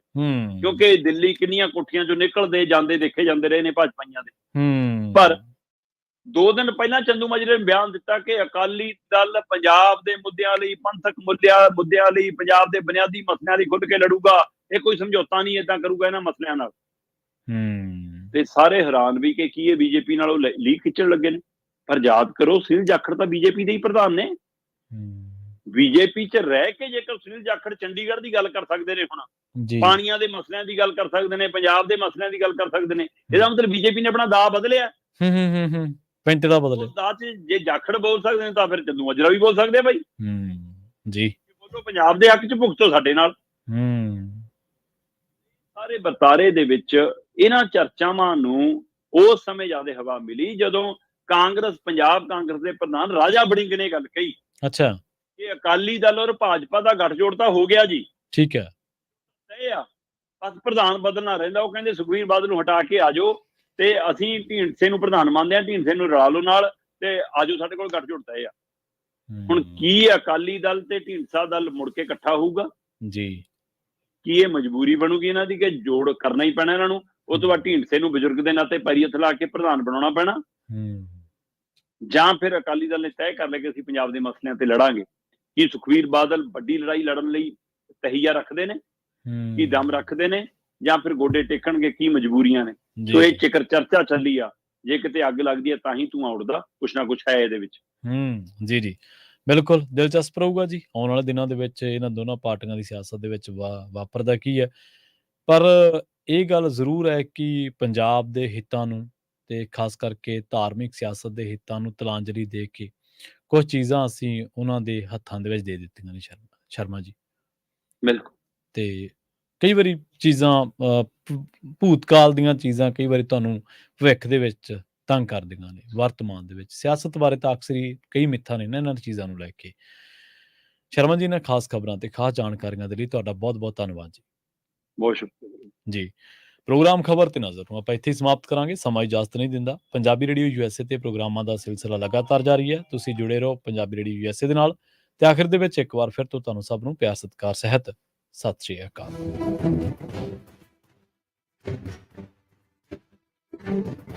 ਕਿਉਂਕਿ ਦਿੱਲੀ ਕਿੰਨੀਆਂ ਕੋਠੀਆਂ 'ਚੋਂ ਨਿਕਲਦੇ ਜਾਂਦੇ ਦੇਖੇ ਜਾਂਦੇ ਰਹੇ ਨੇ ਭਾਜਪਾਈਆਂ ਦੇ। ਪਰ 2 ਦਿਨ ਪਹਿਲਾਂ ਚੰਦੂ ਮਾਜਰੇ ਨੇ ਬਿਆਨ ਦਿੱਤਾ ਕਿ ਅਕਾਲੀ ਦਲ ਪੰਜਾਬ ਦੇ ਮੁੱਦਿਆਂ ਲਈ, ਪੰਥਕ ਮੁੱਦਿਆਂ ਲਈ, ਪੰਜਾਬ ਦੇ ਬੁਨਿਆਦੀ ਮਸਲਿਆਂ ਲਈ ਖੁੱਲ੍ਹ ਕੇ ਲੜੂਗਾ, ਇਹ ਕੋਈ ਸਮਝੌਤਾ ਨਹੀਂ ਏਦਾਂ ਕਰੂਗਾ ਇਹਨਾਂ ਮਸਲਿਆਂ ਨਾਲ। ਤੇ ਸਾਰੇ ਹੈਰਾਨ ਵੀ ਕਿ ਕੀ ਇਹ ਬੀਜੇਪੀ ਨਾਲੋਂ ਲੀਕ ਖਿੱਚਣ ਲੱਗੇ ਨੇ। ਪਰ ਯਾਦ ਕਰੋ, ਸੁਨੀਲ ਜਾਖੜ ਤਾਂ ਬੀਜੇਪੀ ਦੇ ਹੀ ਪ੍ਰਧਾਨ ਨੇ। ਬੀਜੇਪੀ 'ਚ ਰਹਿ ਕੇ ਜੇਕਰ ਸੁਨੀਲ ਜਾਖੜ ਚੰਡੀਗੜ੍ਹ ਦੀ ਗੱਲ ਕਰ ਸਕਦੇ ਨੇ, ਹੁਣ ਪਾਣੀਆਂ ਦੇ ਮਸਲਿਆਂ ਦੀ ਗੱਲ ਕਰ ਸਕਦੇ ਨੇ, ਪੰਜਾਬ ਦੇ ਮਸਲਿਆਂ ਦੀ ਗੱਲ ਕਰ ਸਕਦੇ ਨੇ, ਇਹਦਾ ਮਤਲਬ ਬੀਜੇਪੀ ਨੇ ਆਪਣਾ ਦਾਅ ਬਦਲਿਆ। ਪੈਂਟ ਦਾ ਬਦਲੇ ਦਾਅ 'ਚ ਜੇ ਜਾਖੜ ਬੋਲ ਸਕਦੇ ਨੇ ਤਾਂ ਫਿਰ ਚੰਦੂ ਮਾਜਰਾ ਵੀ ਬੋਲ ਸਕਦੇ ਆ ਬਾਈ ਜੀ। ਬੋਲੋ ਪੰਜਾਬ ਦੇ ਹੱਕ 'ਚ, ਭੁਗਤੋ ਸਾਡੇ ਨਾਲ। ਸਾਰੇ ਵਰਤਾਰੇ ਦੇ ਵਿੱਚ ਇਹਨਾਂ ਚਰਚਾਵਾਂ ਨੂੰ ਉਸ ਸਮੇਂ ਜ਼ਿਆਦਾ ਹਵਾ ਮਿਲੀ ਜਦੋਂ ਪੰਜਾਬ ਕਾਂਗਰਸ ਦੇ ਪ੍ਰਧਾਨ ਰਾਜਾ ਵੜਿੰਗ ਨੇ ਗੱਲ ਕਹੀ, ਅੱਛਾ, ਕਿ ਅਕਾਲੀ ਦਲ ਔਰ ਭਾਜਪਾ ਦਾ ਗੱਠਜੋੜ ਤਾਂ ਹੋ ਗਿਆ ਜੀ, ਠੀਕ ਹੈ, ਇਹ ਆ ਬਸ ਪ੍ਰਧਾਨ ਬਦਲਣਾ ਰਹਿੰਦਾ। ਉਹ ਕਹਿੰਦੇ ਸੁਖਬੀਰ ਬਾਦਲ ਨੂੰ ਹਟਾ ਕੇ ਆ ਜਾਓ ਤੇ ਅਸੀਂ ਢੀਂਡਸੇ ਨੂੰ ਪ੍ਰਧਾਨ ਮੰਨਦੇ ਹਾਂ, ਢੀਂਡਸੇ ਨੂੰ ਰਲਾ ਲਓ ਨਾਲ ਤੇ ਆਜੋ, ਸਾਡੇ ਕੋਲ ਗੱਠਜੋੜ ਤੈਅ ਆ। ਹੁਣ ਕੀ ਅਕਾਲੀ ਦਲ ਤੇ ਢੀਂਡਸਾ ਦਲ ਮੁੜ ਕੇ ਇਕੱਠਾ ਹੋਊਗਾ ਜੀ? ਕੀ ਇਹ ਮਜਬੂਰੀ ਬਣੂਗੀ ਇਹਨਾਂ ਦੀ ਕਿ ਜੋੜ ਕਰਨਾ ਹੀ ਪੈਣਾ ਇਹਨਾਂ ਨੂੰ? ਉਹ ਤੋਂ ਬਾਅਦ ਢੀਂਡਸੇ ਨੂੰ ਬਜ਼ੁਰਗ ਦੇ ਨਾਤੇ ਪੈਰੀ ਹੱਥ ਲਾ ਕੇ ਪ੍ਰਧਾਨ ਬਣਾਉਣਾ ਪੈਣਾ, ਜਾਂ ਫਿਰ ਅਕਾਲੀ ਦਲ ਨੇ ਤੈਅ ਕਰ ਲਿਆ ਕਿ ਅਸੀਂ ਪੰਜਾਬ ਦੇ ਮਸਲਿਆਂ ਤੇ ਲੜਾਂਗੇ। ਕੀ ਸੁਖਬੀਰ ਬਾਦਲ ਵੱਡੀ ਲੜਾਈ ਲੜਨ ਲਈ ਤਹੀਆ ਰੱਖਦੇ ਨੇ, ਕੀ ਦਮ ਰੱਖਦੇ ਨੇ, ਜਾਂ ਫਿਰ ਗੋਡੇ ਟੇਕਣਗੇ? ਕੀ ਮਜਬੂਰੀਆਂ ਨੇ? ਸੋ ਇਹ ਚਰਚਾ ਚੱਲੀ ਆ। ਜੇ ਕਿਤੇ ਅੱਗ ਲੱਗਦੀ ਹੈ ਤਾਂ ਹੀ ਧੂੰਆਂ ਉੱਡਦਾ, ਕੁਛ ਨਾ ਕੁਛ ਹੈ ਇਹਦੇ ਵਿੱਚ। ਜੀ ਜੀ, ਬਿਲਕੁਲ ਦਿਲਚਸਪ ਰਹੂਗਾ ਜੀ ਆਉਣ ਵਾਲੇ ਦਿਨਾਂ ਦੇ ਵਿੱਚ ਇਹਨਾਂ ਦੋਨਾਂ ਪਾਰਟੀਆਂ ਦੀ ਸਿਆਸਤ ਦੇ ਵਿੱਚ ਵਾਪਰਦਾ ਕੀ ਹੈ। ਪਰ ਇਹ ਗੱਲ ਜ਼ਰੂਰ ਹੈ ਕਿ ਪੰਜਾਬ ਦੇ ਹਿੱਤਾਂ ਨੂੰ ਤੇ ਖਾਸ ਕਰਕੇ ਧਾਰਮਿਕ ਸਿਆਸਤ ਦੇ ਹਿੱਤਾਂ ਨੂੰ ਤਿਲਾਂਜਲੀ ਦੇ ਕੇ ਕੁਝ ਚੀਜ਼ਾਂ ਅਸੀਂ ਉਹਨਾਂ ਦੇ ਹੱਥਾਂ ਦੇ ਵਿੱਚ ਦੇ ਦਿੱਤੀਆਂ ਨੇ ਸ਼ਰਮਾ ਜੀ। ਬਿਲਕੁਲ। ਤੇ ਕਈ ਵਾਰੀ ਚੀਜ਼ਾਂ ਭੂਤਕਾਲ ਦੀਆਂ ਚੀਜ਼ਾਂ ਕਈ ਵਾਰੀ ਤੁਹਾਨੂੰ ਭਵਿੱਖ ਦੇ ਵਿੱਚ ਤੰਗ ਕਰਦੀਆਂ ਨੇ ਵਰਤਮਾਨ ਦੇ ਵਿੱਚ। ਸਿਆਸਤ ਬਾਰੇ ਤਾਂ ਅਕਸਰ ਹੀ ਕਈ ਮਿੱਥਾਂ ਨੇ ਨਾ ਇਹਨਾਂ ਚੀਜ਼ਾਂ ਨੂੰ ਲੈ ਕੇ। ਸ਼ਰਮਾ ਜੀ, ਇਹਨਾਂ ਖਾਸ ਖਬਰਾਂ ਤੇ ਖਾਸ ਜਾਣਕਾਰੀਆਂ ਦੇ ਲਈ ਤੁਹਾਡਾ ਬਹੁਤ-ਬਹੁਤ ਧੰਨਵਾਦ ਜੀ। ਬਹੁਤ ਸ਼ੁਕਰੀਆ ਜੀ। ਪ੍ਰੋਗਰਾਮ ਖਬਰ ਤੇ ਨਜ਼ਰ ਨੂੰ ਆਪਾਂ ਇੱਥੇ ਹੀ ਸਮਾਪਤ ਕਰਾਂਗੇ। ਸਮਾਂ ਇਜਾਜ਼ਤ ਨਹੀਂ ਦਿੰਦਾ। ਪੰਜਾਬੀ ਰੇਡੀਓ USA ਤੇ ਪ੍ਰੋਗਰਾਮਾਂ ਦਾ ਸਿਲਸਿਲਾ ਲਗਾਤਾਰ ਜਾਰੀ ਹੈ। ਤੁਸੀਂ ਜੁੜੇ ਰਹੋ ਪੰਜਾਬੀ ਰੇਡੀਓ USA ਦੇ ਨਾਲ। ਤੇ ਆਖਿਰ ਦੇ ਵਿੱਚ ਇੱਕ ਵਾਰ ਫਿਰ ਤੋਂ ਤੁਹਾਨੂੰ ਸਭ ਨੂੰ ਪਿਆਰ ਸਤਿਕਾਰ ਸਹਿਤ ਸਤਿ ਸ਼੍ਰੀ ਅਕਾਲ।